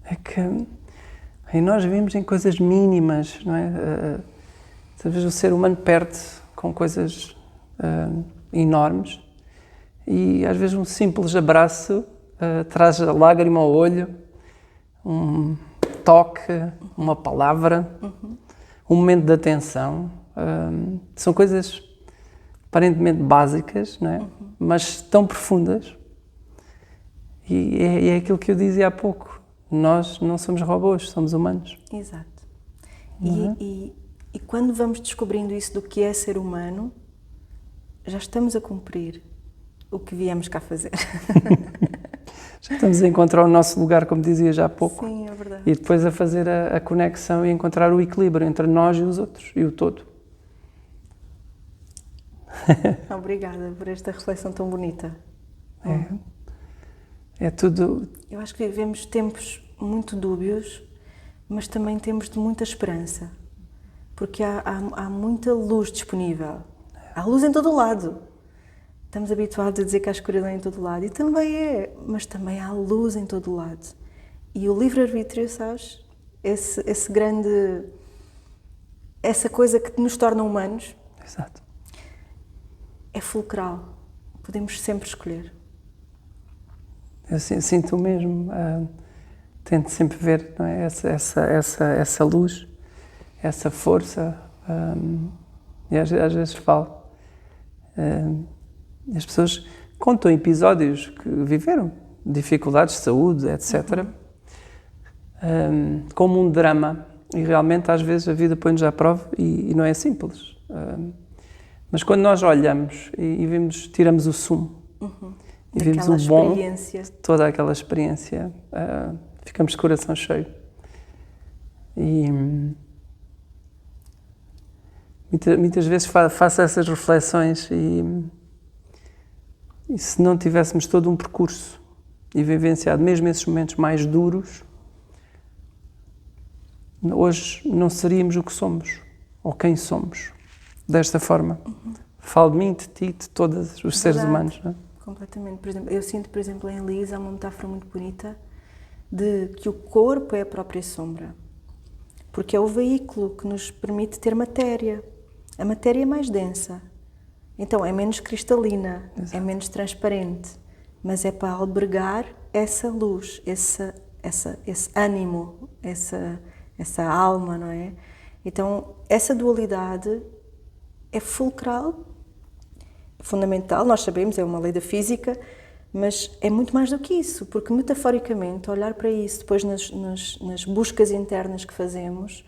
É que e nós vivemos em coisas mínimas, não é? Às vezes o ser humano perde com coisas enormes e às vezes um simples abraço traz a lágrima ao olho, um toque, uma palavra, um momento de atenção. São coisas aparentemente básicas, não é? Mas tão profundas. E é aquilo que eu dizia há pouco. Nós não somos robôs, somos humanos. Exato. E quando vamos descobrindo isso do que é ser humano, já estamos a cumprir o que viemos cá fazer. Já estamos a encontrar o nosso lugar, como dizia já há pouco. Sim, é verdade. E depois a fazer a conexão e encontrar o equilíbrio entre nós e os outros, e o todo. Obrigada por esta reflexão tão bonita. É tudo... Eu acho que vivemos tempos muito dúbios, mas também tempos de muita esperança. Porque há muita luz disponível. Há luz em todo o lado. Estamos habituados a dizer que há escuridão em todo o lado. E também é, mas também há luz em todo o lado. E o livre-arbítrio, sabes? Esse grande... Essa coisa que nos torna humanos. Exato. É fulcral. Podemos sempre escolher. Eu sinto o mesmo. Tento sempre ver, não é? essa luz. essa força. E às vezes falo. As pessoas contam episódios que viveram, dificuldades de saúde, etc., como um drama. E realmente, às vezes, a vida põe-nos à prova e não é simples. Mas quando nós olhamos e vemos, tiramos o sumo, e vemos o bom, toda aquela experiência, ficamos de coração cheio. E muitas vezes faço essas reflexões e se não tivéssemos todo um percurso e vivenciado mesmo esses momentos mais duros, hoje não seríamos o que somos, ou quem somos, desta forma. Falo de mim, de ti, de todos os seres humanos. Não é? Completamente. Por exemplo, eu sinto, por exemplo, em Lisa, há uma metáfora muito bonita de que o corpo é a própria sombra, porque é o veículo que nos permite ter matéria. A matéria é mais densa, então é menos cristalina, é menos transparente, mas é para albergar essa luz, esse ânimo, essa alma, não é? Então, essa dualidade é fulcral, fundamental, nós sabemos, é uma lei da física, mas é muito mais do que isso, porque metaforicamente, olhar para isso depois nas buscas internas que fazemos,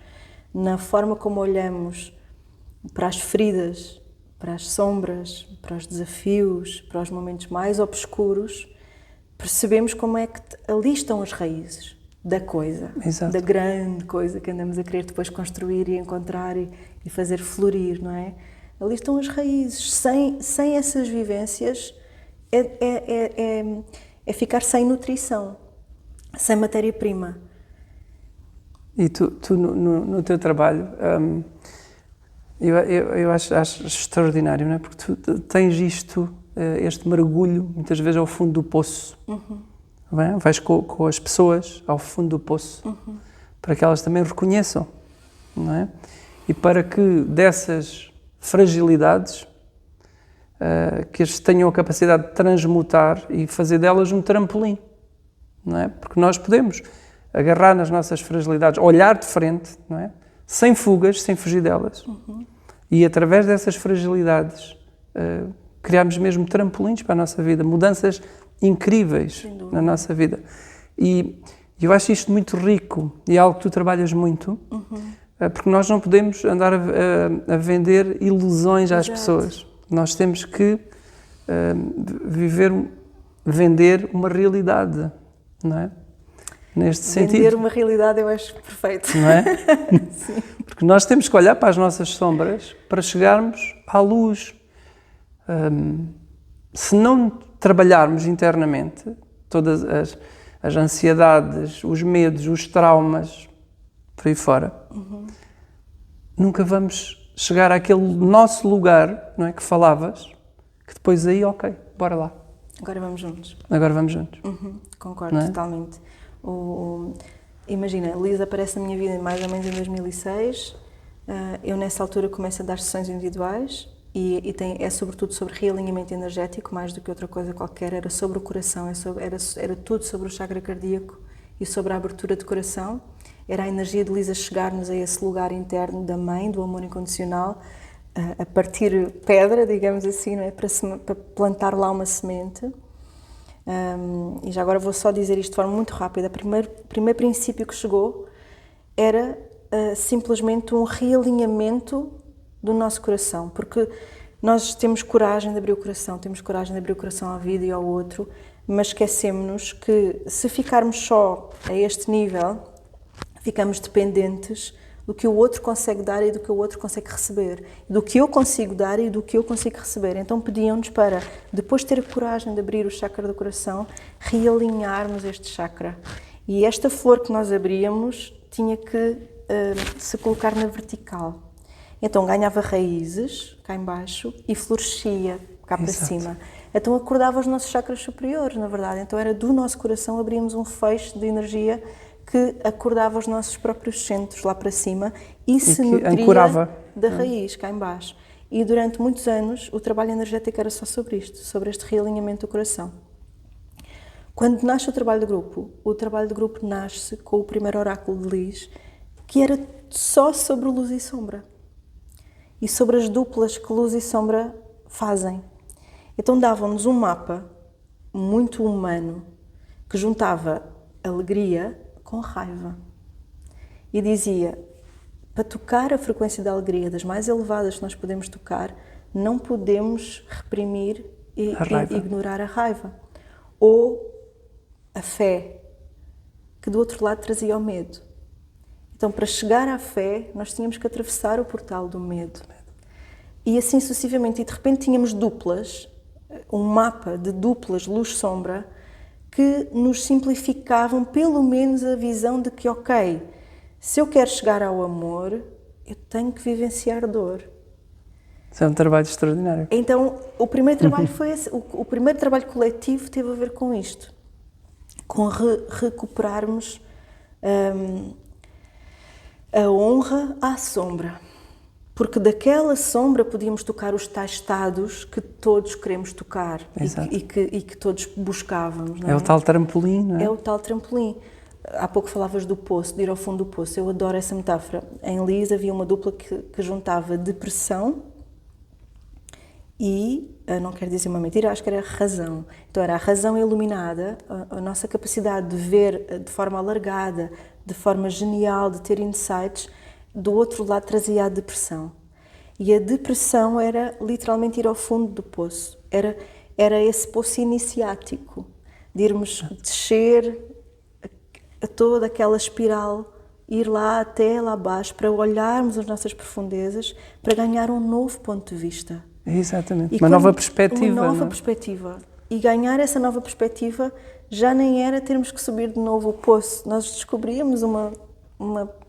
na forma como olhamos para as feridas, para as sombras, para os desafios, para os momentos mais obscuros, percebemos como é que ali estão as raízes da coisa, da grande coisa que andamos a querer depois construir e encontrar e fazer florir, não é? Ali estão as raízes. Sem essas vivências é ficar sem nutrição, sem matéria-prima. E tu no teu trabalho, eu acho extraordinário, não é? Porque tu tens este mergulho, muitas vezes ao fundo do poço. Bem? Vais com as pessoas ao fundo do poço, para que elas também reconheçam, não é? E para que dessas fragilidades, que eles tenham a capacidade de transmutar e fazer delas um trampolim, não é? Porque nós podemos agarrar nas nossas fragilidades, olhar de frente, não é? Sem fugas, sem fugir delas. E através dessas fragilidades, criarmos mesmo trampolins para a nossa vida, mudanças incríveis na nossa vida. E eu acho isto muito rico e é algo que tu trabalhas muito, porque nós não podemos andar a vender ilusões às pessoas. Nós temos que vender uma realidade, não é? Neste sentido. Vender uma realidade eu acho perfeito. Não é? Sim. Porque nós temos que olhar para as nossas sombras para chegarmos à luz. Se não trabalharmos internamente todas as ansiedades, os medos, os traumas, por aí fora, nunca vamos chegar àquele nosso lugar, não é, que falavas, que depois aí, ok, bora lá. Agora vamos juntos. Agora vamos juntos. Concordo totalmente. Imagina, Lisa aparece na minha vida mais ou menos em 2006, eu nessa altura começo a dar sessões individuais e é sobretudo sobre realinhamento energético, mais do que outra coisa qualquer, era sobre o coração, era tudo sobre o chakra cardíaco e sobre a abertura do coração, era a energia de Lisa chegar-nos a esse lugar interno da mãe, do amor incondicional, a partir pedra, digamos assim, não é? Para plantar lá uma semente. E já agora vou só dizer isto de forma muito rápida. O primeiro princípio que chegou era simplesmente um realinhamento do nosso coração, porque nós temos coragem de abrir o coração, temos coragem de abrir o coração à vida e ao outro, mas esquecemos-nos que se ficarmos só a este nível, ficamos dependentes do que o outro consegue dar e do que o outro consegue receber, do que eu consigo dar e do que eu consigo receber. Então pediam-nos para, depois de ter a coragem de abrir o chakra do coração, realinharmos este chakra. E esta flor que nós abríamos tinha que se colocar na vertical. Então ganhava raízes cá em baixo e florescia cá para cima. Então acordava os nossos chakras superiores, na verdade. Então era do nosso coração, abríamos um feixe de energia que acordava os nossos próprios centros lá para cima e se nutria da raiz cá em baixo. E durante muitos anos o trabalho energético era só sobre isto, sobre este realinhamento do coração. Quando nasce o trabalho de grupo nasce com o primeiro oráculo de Liz que era só sobre luz e sombra e sobre as duplas que luz e sombra fazem. Então davam-nos um mapa muito humano que juntava alegria com raiva e dizia: para tocar a frequência da alegria das mais elevadas que nós podemos tocar, não podemos reprimir e ignorar a raiva ou a fé, que do outro lado trazia o medo. Então, para chegar à fé, nós tínhamos que atravessar o portal do medo. E assim sucessivamente. E de repente tínhamos duplas, um mapa de duplas luz-sombra, que nos simplificavam pelo menos a visão de que, ok, se eu quero chegar ao amor, eu tenho que vivenciar dor. Isso é um trabalho extraordinário. Então, o primeiro trabalho foi esse. O primeiro trabalho coletivo teve a ver com isto. Com recuperarmos a honra à sombra. Porque daquela sombra podíamos tocar os tais estados que todos queremos tocar e que todos buscávamos. Não é? É o tal trampolim, não é? É o tal trampolim. Há pouco falavas do poço, de ir ao fundo do poço. Eu adoro essa metáfora. Em Lis havia uma dupla que juntava depressão e, não quero dizer uma mentira, acho que era razão. Então era a razão iluminada, a nossa capacidade de ver de forma alargada, de forma genial, de ter insights. Do outro lado trazia a depressão. E a depressão era literalmente ir ao fundo do poço. Era esse poço iniciático, de irmos descer a toda aquela espiral, ir lá até lá abaixo, para olharmos as nossas profundezas, para ganhar um novo ponto de vista. Exatamente, uma nova perspectiva. Uma nova perspectiva. E ganhar essa nova perspectiva já nem era termos que subir de novo o poço. Nós descobríamos uma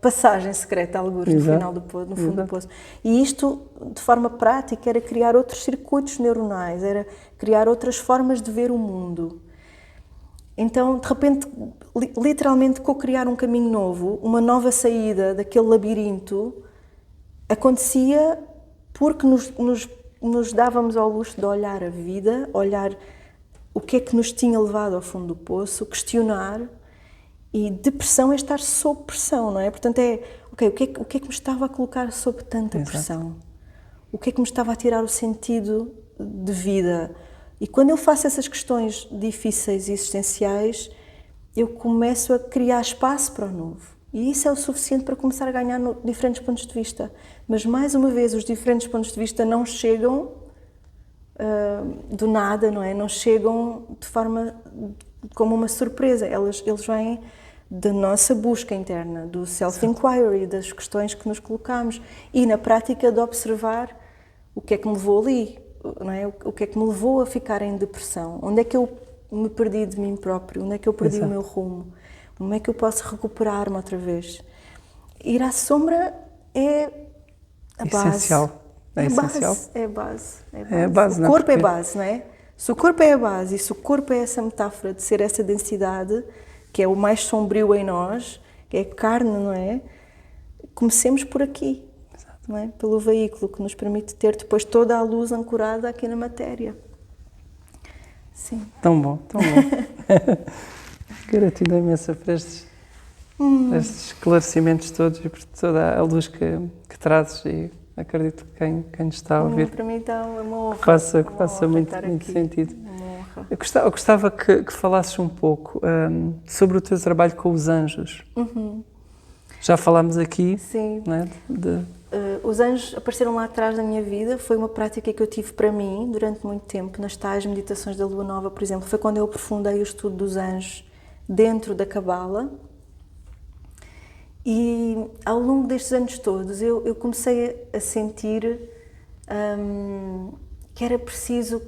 passagem secreta, algures, no final do poço, no fundo do poço. E isto, de forma prática, era criar outros circuitos neuronais, era criar outras formas de ver o mundo. Então, de repente, literalmente, co-criar um caminho novo, uma nova saída daquele labirinto, acontecia porque nos dávamos ao luxo de olhar a vida, olhar o que é que nos tinha levado ao fundo do poço, questionar. E depressão é estar sob pressão, não é? Portanto, o que é que me estava a colocar sob tanta pressão? O que é que me estava a tirar o sentido de vida? E quando eu faço essas questões difíceis e existenciais, eu começo a criar espaço para o novo. E isso é o suficiente para começar a ganhar diferentes pontos de vista. Mas, mais uma vez, os diferentes pontos de vista não chegam do nada, não é? Não chegam de forma como uma surpresa. Eles vêm da nossa busca interna, do self-inquiry, das questões que nos colocamos e na prática de observar o que é que me levou ali, não é? O que é que me levou a ficar em depressão, onde é que eu me perdi de mim próprio, onde é que eu perdi o meu rumo, como é que eu posso recuperar-me outra vez. Ir à sombra é a base. Essencial. É essencial. É a base. É a base. O corpo é a base, não é? Se o corpo é a base e se o corpo é essa metáfora de ser essa densidade, que é o mais sombrio em nós, que é a carne, não é? Comecemos por aqui, não é? Pelo veículo que nos permite ter depois toda a luz ancorada aqui na matéria. Sim. Tão bom, tão bom. Gratidão imensa por estes esclarecimentos todos e por toda a luz que trazes, e acredito que quem nos está a ouvir para mim então é uma honra. Faça muito sentido. Eu gostava que falasses um pouco sobre o teu trabalho com os anjos. Já falámos aqui. Sim. Não é? Os anjos apareceram lá atrás da minha vida. Foi uma prática que eu tive para mim durante muito tempo, nas tais meditações da Lua Nova, por exemplo. Foi quando eu aprofundei o estudo dos anjos dentro da Cabala. E ao longo destes anos todos eu comecei a sentir que era preciso,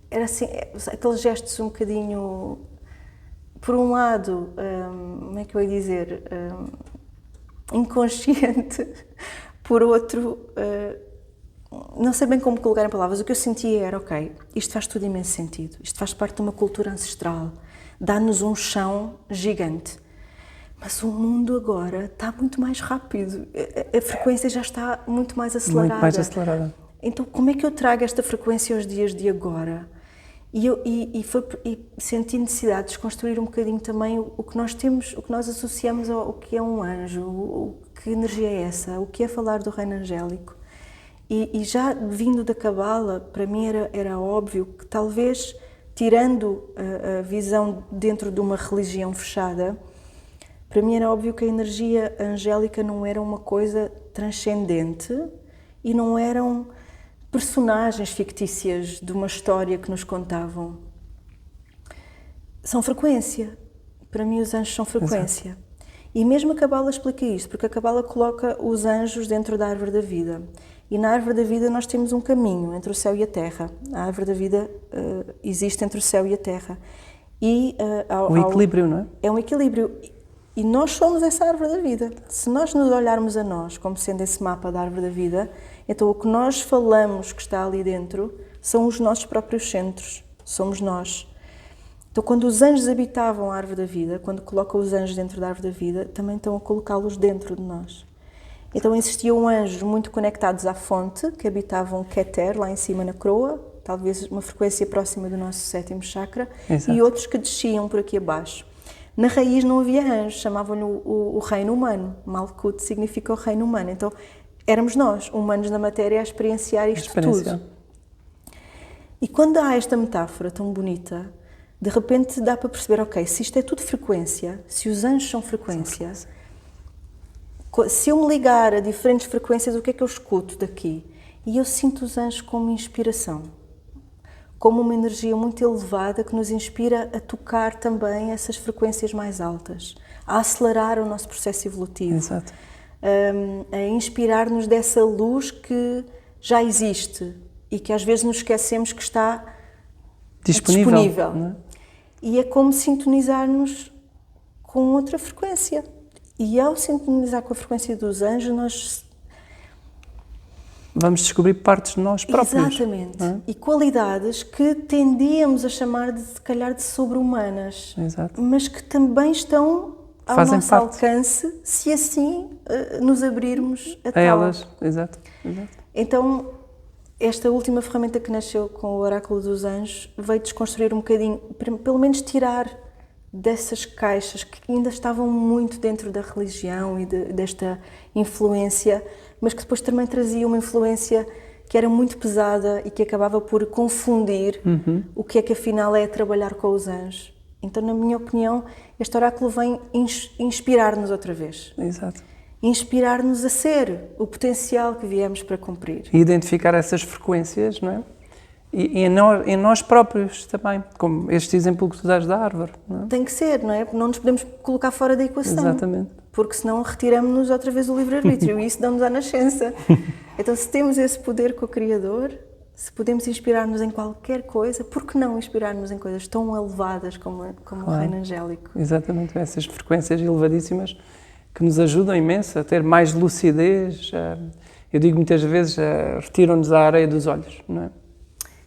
era assim, aqueles gestos um bocadinho, por um lado, como é que eu ia dizer, inconsciente, por outro, não sei bem como colocar em palavras. O que eu sentia era, ok, isto faz tudo imenso sentido, isto faz parte de uma cultura ancestral, dá-nos um chão gigante. Mas o mundo agora está muito mais rápido, a frequência já está muito mais acelerada. Muito mais acelerada. Então, como é que eu trago esta frequência aos dias de agora? E senti necessidade de desconstruir um bocadinho também o que nós temos, o que nós associamos ao que é um anjo, que energia é essa, o que é falar do reino angélico. E já vindo da Cabala, para mim era óbvio que talvez, tirando a visão dentro de uma religião fechada, para mim era óbvio que a energia angélica não era uma coisa transcendente e não eram personagens fictícias de uma história que nos contavam. São frequência. Para mim os anjos são frequência. Exato. E mesmo a Cabala explica isto, porque a Cabala coloca os anjos dentro da árvore da vida. E na árvore da vida nós temos um caminho entre o céu e a terra. A árvore da vida existe entre o céu e a terra. E, um equilíbrio, não é? É um equilíbrio. E nós somos essa árvore da vida. Se nós nos olharmos a nós como sendo esse mapa da árvore da vida, então o que nós falamos que está ali dentro são os nossos próprios centros. Somos nós. Então quando os anjos habitavam a árvore da vida, quando colocam os anjos dentro da árvore da vida, também estão a colocá-los dentro de nós. Então existiam anjos muito conectados à fonte, que habitavam Keter, lá em cima na coroa, talvez uma frequência próxima do nosso 7º chakra, Exato. E outros que desciam por aqui abaixo. Na raiz não havia anjos, chamavam-lhe o reino humano. Malkut significa o reino humano. Então éramos nós, humanos na matéria, a experienciar isto tudo. E quando há esta metáfora tão bonita, de repente dá para perceber, ok, se isto é tudo frequência, se os anjos são frequência, se eu me ligar a diferentes frequências, o que é que eu escuto daqui? E eu sinto os anjos como inspiração, como uma energia muito elevada que nos inspira a tocar também essas frequências mais altas, a acelerar o nosso processo evolutivo, Exato. A inspirar-nos dessa luz que já existe e que às vezes nos esquecemos que está disponível. Não é? E é como sintonizar-nos com outra frequência. E ao sintonizar com a frequência dos anjos, nós vamos descobrir partes de nós próprios. Exatamente. É? E qualidades que tendíamos a chamar de, se calhar, de sobre-humanas. Exato. Mas que também estão ao Fazem nosso parte. Alcance, se assim nos abrirmos a tal. Elas. Exato. Então, esta última ferramenta que nasceu com o Oráculo dos Anjos veio desconstruir um bocadinho, pelo menos tirar dessas caixas que ainda estavam muito dentro da religião e desta influência, mas que depois também trazia uma influência que era muito pesada e que acabava por confundir o que é que afinal é trabalhar com os anjos. Então, na minha opinião, este oráculo vem inspirar-nos outra vez. Exato. Inspirar-nos a ser o potencial que viemos para cumprir. E identificar essas frequências, não é? E em nós próprios também, como este exemplo que tu dás da árvore. Não é? Tem que ser, não é? Não nos podemos colocar fora da equação. Exatamente. Porque senão retiramos-nos outra vez o livre-arbítrio e isso dá-nos à nascença. Então, se temos esse poder com o Criador, se podemos inspirar-nos em qualquer coisa, por que não inspirar-nos em coisas tão elevadas como o reino angélico? Exatamente, essas frequências elevadíssimas que nos ajudam imenso a ter mais lucidez. Eu digo muitas vezes, retiram-nos a areia dos olhos, não é?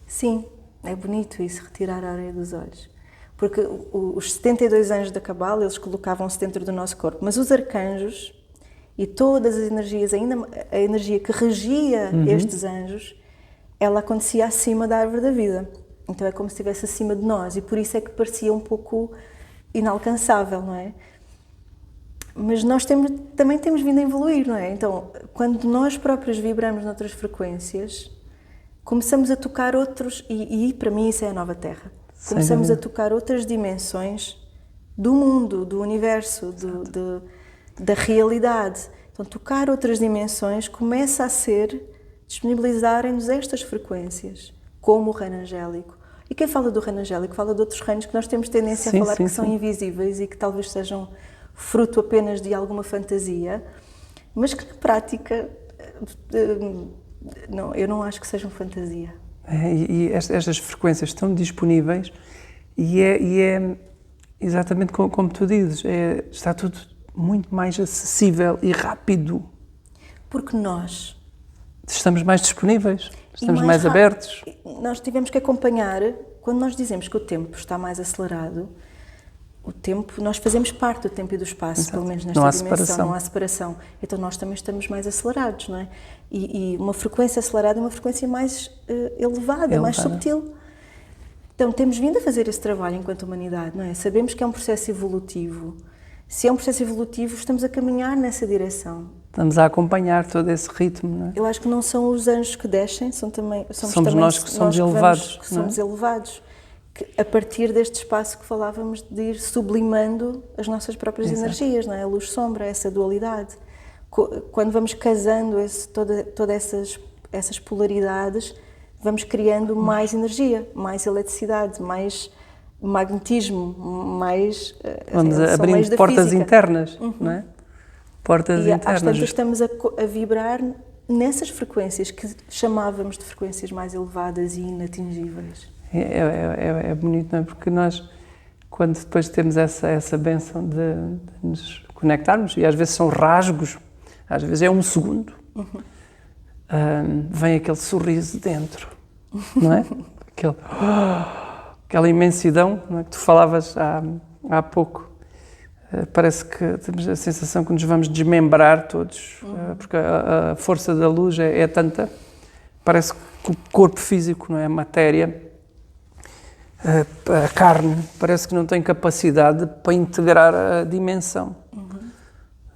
Sim, é bonito isso, retirar a areia dos olhos. Porque os 72 anjos da Cabala, eles colocavam-se dentro do nosso corpo, mas os arcanjos e todas as energias, ainda a energia que regia estes anjos, ela acontecia acima da árvore da vida. Então é como se estivesse acima de nós e por isso é que parecia um pouco inalcançável, não é? Mas nós também temos vindo a evoluir, não é? Então, quando nós próprios vibramos noutras frequências, começamos a tocar outros, e para mim isso é a nova Terra. Começamos a tocar outras dimensões do mundo, do universo, da realidade. Então, tocar outras dimensões começa a ser disponibilizarem-nos estas frequências, como o reino angélico. E quem fala do reino angélico fala de outros reinos que nós temos tendência a falar que são invisíveis e que talvez sejam fruto apenas de alguma fantasia, mas que na prática eu não acho que sejam fantasia. E estas frequências estão disponíveis e é exatamente como tu dizes, está tudo muito mais acessível e rápido. Porque nós estamos mais disponíveis, estamos mais abertos. Nós tivemos que acompanhar, quando nós dizemos que o tempo está mais acelerado, o tempo, nós fazemos parte do tempo e do espaço, Exato. Pelo menos nesta dimensão, não há separação. Então nós também estamos mais acelerados, não é? E uma frequência acelerada é uma frequência mais elevada, mais subtil. Então, temos vindo a fazer esse trabalho enquanto humanidade, não é? Sabemos que é um processo evolutivo. Se é um processo evolutivo, estamos a caminhar nessa direção. Estamos a acompanhar todo esse ritmo, não é? Eu acho que não são os anjos que descem, somos também nós que somos elevados. Que somos elevados. Que, a partir deste espaço que falávamos de ir sublimando as nossas próprias energias, não é? A luz-sombra, essa dualidade. Quando vamos casando todas essas polaridades, vamos criando mais energia, mais eletricidade, mais magnetismo, mais... Vamos abrindo portas internas, não é? Portas internas. Às tantas estamos a vibrar nessas frequências que chamávamos de frequências mais elevadas e inatingíveis. É bonito, não é? Porque nós, quando depois temos essa bênção de nos conectarmos, e às vezes são rasgos, às vezes é um segundo, vem aquele sorriso dentro, não é? Aquela imensidão, não é? Que tu falavas há pouco. Parece que temos a sensação que nos vamos desmembrar todos, porque a força da luz é tanta. Parece que o corpo físico, não é? A matéria, a carne, parece que não tem capacidade para integrar a dimensão.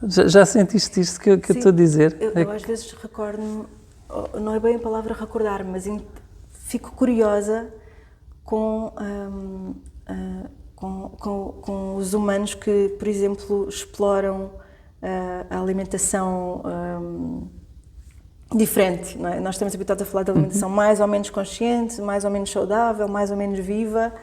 Já sentiste isto que eu estou a dizer? Eu às vezes recordo-me, não é bem a palavra recordar-me, mas fico curiosa com os humanos que, por exemplo, exploram a alimentação diferente, não é? Nós estamos habituados a falar de alimentação mais ou menos consciente, mais ou menos saudável, mais ou menos viva,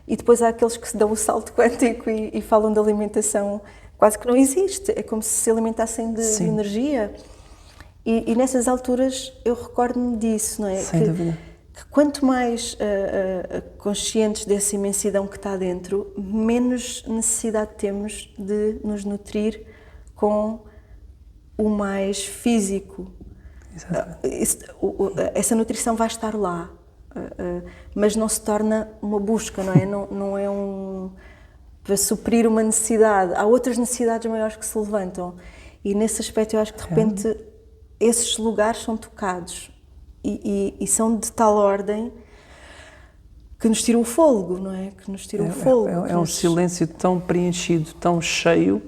e depois há aqueles que se dão o salto quântico e falam de alimentação quase que não existe, é como se alimentassem de energia. E nessas alturas eu recordo-me disso, não é? Sem dúvida. Que quanto mais conscientes dessa imensidão que está dentro, menos necessidade temos de nos nutrir com o mais físico. Essa nutrição vai estar lá, mas não se torna uma busca, não é? Não é para suprir uma necessidade. Há outras necessidades maiores que se levantam. E nesse aspecto eu acho que de repente esses lugares são tocados. E são de tal ordem que nos tiram o fôlego, não é? Que nos tiram o fôlego. É um silêncio tão preenchido, tão cheio,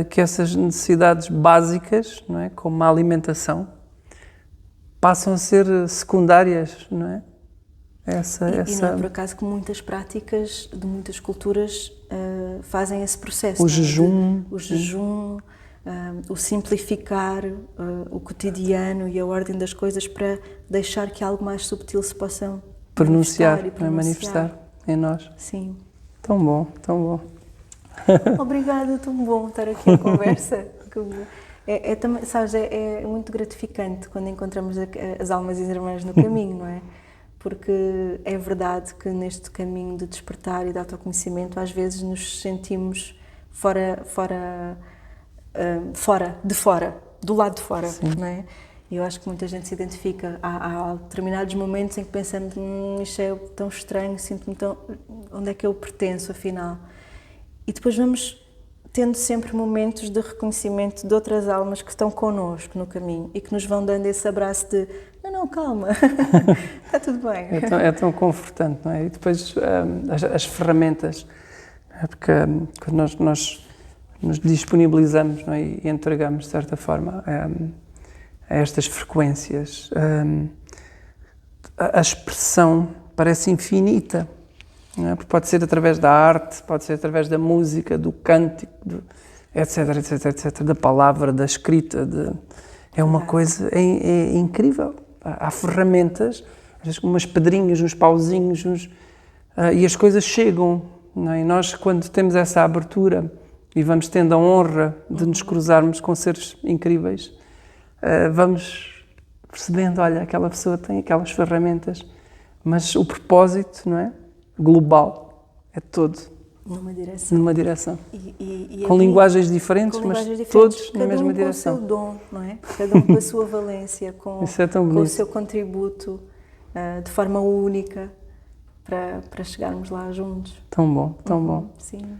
que essas necessidades básicas, não é? Como a alimentação, passam a ser secundárias, não é? E não é por acaso que muitas práticas de muitas culturas fazem esse processo. O jejum. O simplificar o cotidiano e a ordem das coisas para deixar que algo mais subtil se possa manifestar em nós. Sim. Tão bom, tão bom. Obrigada, tão bom estar aqui à conversa. Também, sabes, é muito gratificante quando encontramos as almas irmãs no caminho, não é? Porque é verdade que neste caminho de despertar e de autoconhecimento às vezes nos sentimos do lado de fora, não é? E eu acho que muita gente se identifica. Há determinados momentos em que pensamos, isto é tão estranho, sinto-me tão... Onde é que eu pertenço, afinal? E depois vamos tendo sempre momentos de reconhecimento de outras almas que estão connosco no caminho e que nos vão dando esse abraço de não, calma, está tudo bem. É tão confortante, não é? E depois as ferramentas, porque quando nós nos disponibilizamos, não é? E entregamos, de certa forma, a estas frequências, a expressão parece infinita. Não é? Porque pode ser através da arte, pode ser através da música, do cântico, etc, da palavra, da escrita. É uma coisa é incrível. Há ferramentas, às vezes umas pedrinhas, uns pauzinhos, e as coisas chegam. Não é? E nós, quando temos essa abertura e vamos tendo a honra de nos cruzarmos com seres incríveis, vamos percebendo, olha, aquela pessoa tem aquelas ferramentas, mas o propósito, não é? Global, é todo numa direção. Com linguagens diferentes, todos na mesma direção. Cada um com o seu dom, não é? Cada um com a sua valência, com o seu contributo, de forma única, para chegarmos lá juntos. Tão bom, tão bom. Sim.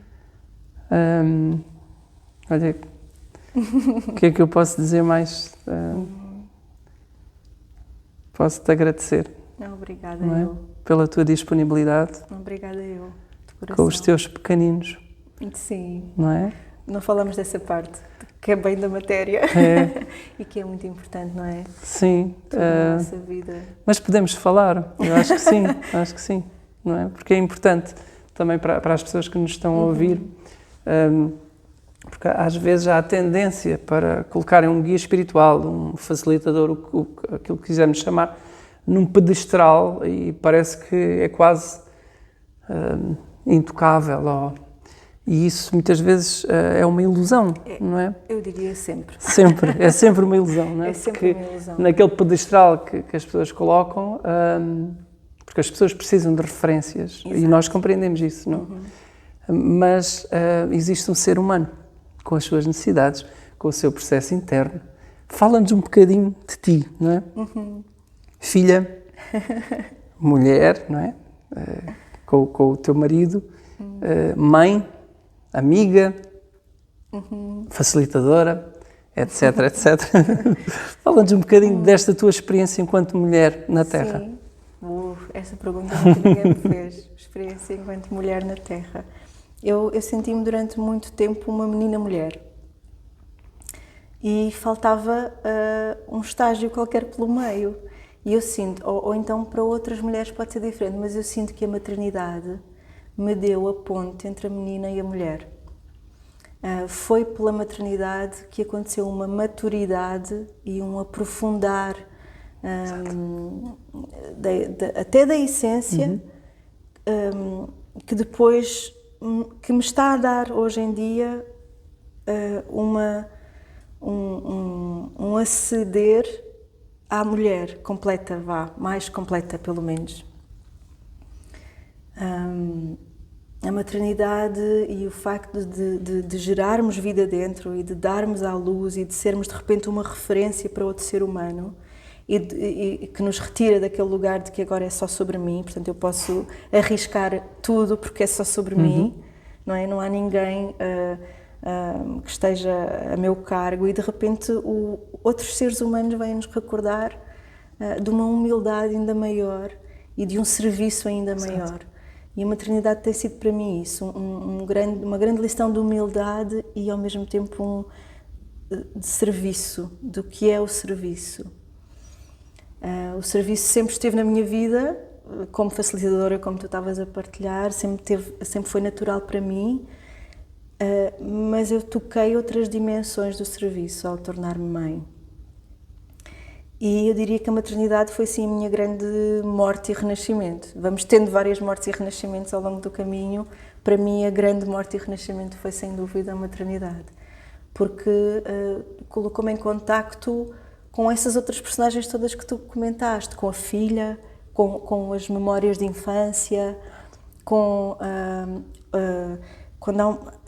Olha, o que é que eu posso dizer mais? Posso-te agradecer. Obrigada, não é? eu. pela tua disponibilidade. Obrigada eu, de coração. Com os teus pequeninos. Sim. Não é? Não falamos dessa parte, que é bem da matéria. É. E que é muito importante, não é? Sim. Tudo na nossa vida. Mas podemos falar, eu acho que sim, não é? Porque é importante também para as pessoas que nos estão a ouvir, porque às vezes há a tendência para colocarem um guia espiritual, um facilitador, aquilo que quisermos chamar, num pedestral e parece que é quase intocável. E isso muitas vezes é uma ilusão, não é? Eu diria sempre. É sempre uma ilusão, não é? É sempre porque uma ilusão. naquele pedestral que as pessoas colocam, porque as pessoas precisam de referências. Exato. E nós compreendemos isso, não? Mas existe um ser humano com as suas necessidades, com o seu processo interno. Fala-nos um bocadinho de ti, não é? Filha, mulher, não é? Com o teu marido, mãe, amiga, facilitadora, etc, etc. Fala-nos um bocadinho desta tua experiência enquanto mulher na Terra. Sim. Essa pergunta nunca ninguém me fez. Experiência enquanto mulher na Terra. Eu senti-me durante muito tempo uma menina mulher. E faltava um estágio qualquer pelo meio. E eu sinto, ou então para outras mulheres pode ser diferente, mas eu sinto que a maternidade me deu a ponte entre a menina e a mulher. Foi pela maternidade que aconteceu uma maturidade e um aprofundar até da essência, que depois que me está a dar hoje em dia um aceder à mulher completa, mais completa pelo menos. A maternidade e o facto de gerarmos vida dentro e de darmos à luz e de sermos de repente uma referência para outro ser humano e que nos retira daquele lugar de que agora é só sobre mim, portanto eu posso arriscar tudo porque é só sobre mim, não é? Não há ninguém que esteja a meu cargo e de repente outros seres humanos vêm-nos recordar de uma humildade ainda maior e de um serviço ainda maior. E a maternidade tem sido para mim isso, uma grande lição de humildade e ao mesmo tempo de serviço, do que é o serviço. O serviço sempre esteve na minha vida, como facilitadora, como tu estavas a partilhar, sempre foi natural para mim, mas eu toquei outras dimensões do serviço ao tornar-me mãe. E eu diria que a maternidade foi sim a minha grande morte e renascimento. Vamos tendo várias mortes e renascimentos ao longo do caminho. Para mim, a grande morte e renascimento foi sem dúvida a maternidade. Porque colocou-me em contacto com essas outras personagens todas que tu comentaste, com a filha, com as memórias de infância, quando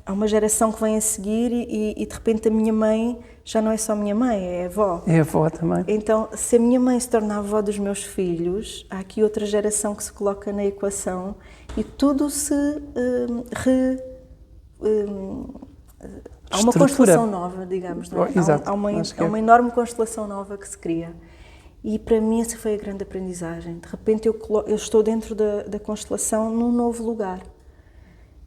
há uma geração que vem a seguir e de repente a minha mãe já não é só minha mãe, é a avó. É a avó também. Então, se a minha mãe se torna a avó dos meus filhos, há aqui outra geração que se coloca na equação e tudo se há uma constelação nova, digamos, não é? Exato. Há uma enorme constelação nova que se cria. E para mim essa foi a grande aprendizagem. De repente eu estou dentro da constelação num novo lugar.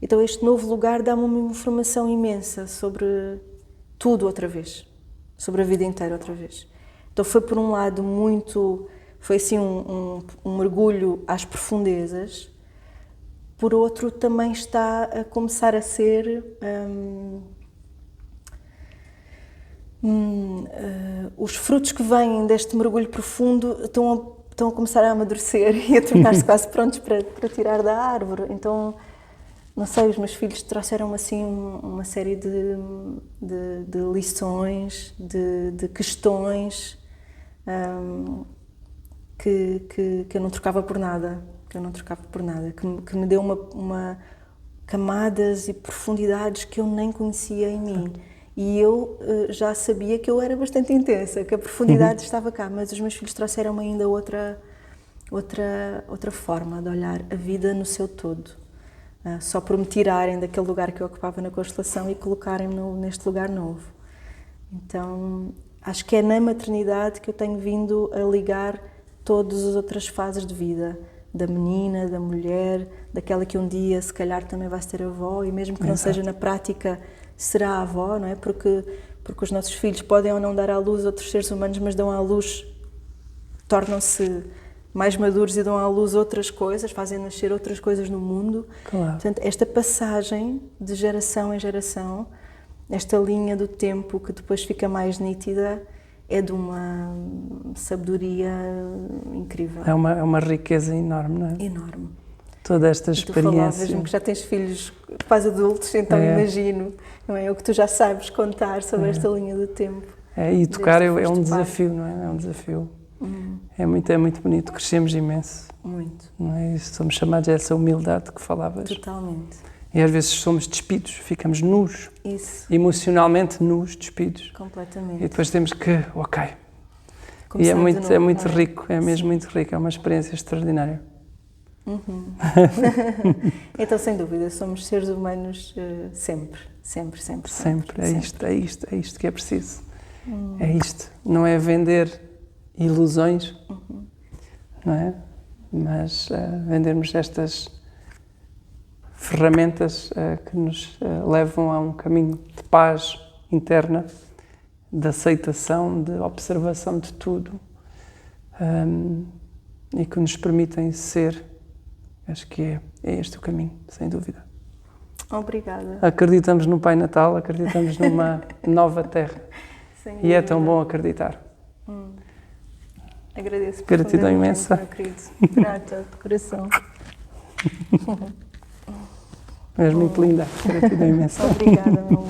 Então este novo lugar dá-me uma informação imensa sobre tudo outra vez, sobre a vida inteira outra vez. Então foi por um lado foi assim um mergulho às profundezas, por outro também está a começar a ser os frutos que vêm deste mergulho profundo estão a começar a amadurecer e a tornar-se quase prontos para tirar da árvore. Então, não sei, os meus filhos trouxeram assim uma série de lições, de questões que eu não trocava por nada, que me deu uma camadas e profundidades que eu nem conhecia em mim. E eu já sabia que eu era bastante intensa, que a profundidade estava cá, mas os meus filhos trouxeram-me ainda outra forma de olhar a vida no seu todo. Só por me tirarem daquele lugar que eu ocupava na constelação e colocarem-me neste lugar novo. Então, acho que é na maternidade que eu tenho vindo a ligar todas as outras fases de vida. da menina, da mulher, daquela que um dia se calhar também vai ser avó e mesmo que não seja na prática será avó, não é? Porque os nossos filhos podem ou não dar à luz outros seres humanos, mas dão à luz, tornam-se mais maduros e dão à luz outras coisas, fazem nascer outras coisas no mundo. Claro. Portanto, esta passagem de geração em geração, esta linha do tempo que depois fica mais nítida, é de uma sabedoria incrível. É uma riqueza enorme, não é? Enorme. Toda esta Tu falavas, experiência. mesmo que já tens filhos quase adultos, então imagino, não é? O que tu já sabes contar sobre esta linha do tempo. E tocar é um foste desafio, não é? É um desafio. É muito bonito, crescemos imenso. Muito. Não é? E somos chamados a essa humildade que falavas. Totalmente. E às vezes somos despidos, ficamos nus, Isso. emocionalmente nus, despidos. Completamente. E depois temos que, ok. Começar E de novo, é muito não é? rico, é mesmo muito rico, é uma experiência extraordinária. Então, sem dúvida, somos seres humanos sempre. Sempre, é isto que é preciso. É isto, não é vender ilusões, não é? Mas vendermos estas ferramentas que nos levam a um caminho de paz interna, de aceitação, de observação de tudo e que nos permitem ser. Acho que é este o caminho, sem dúvida. Obrigada. Acreditamos no Pai Natal, acreditamos numa nova terra. E é tão bom acreditar. Agradeço Gratidão profundamente, imensa. meu querido. Grata de coração. És muito linda. Gratidão imensa. Obrigada, meu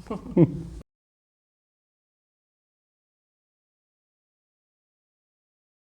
amor.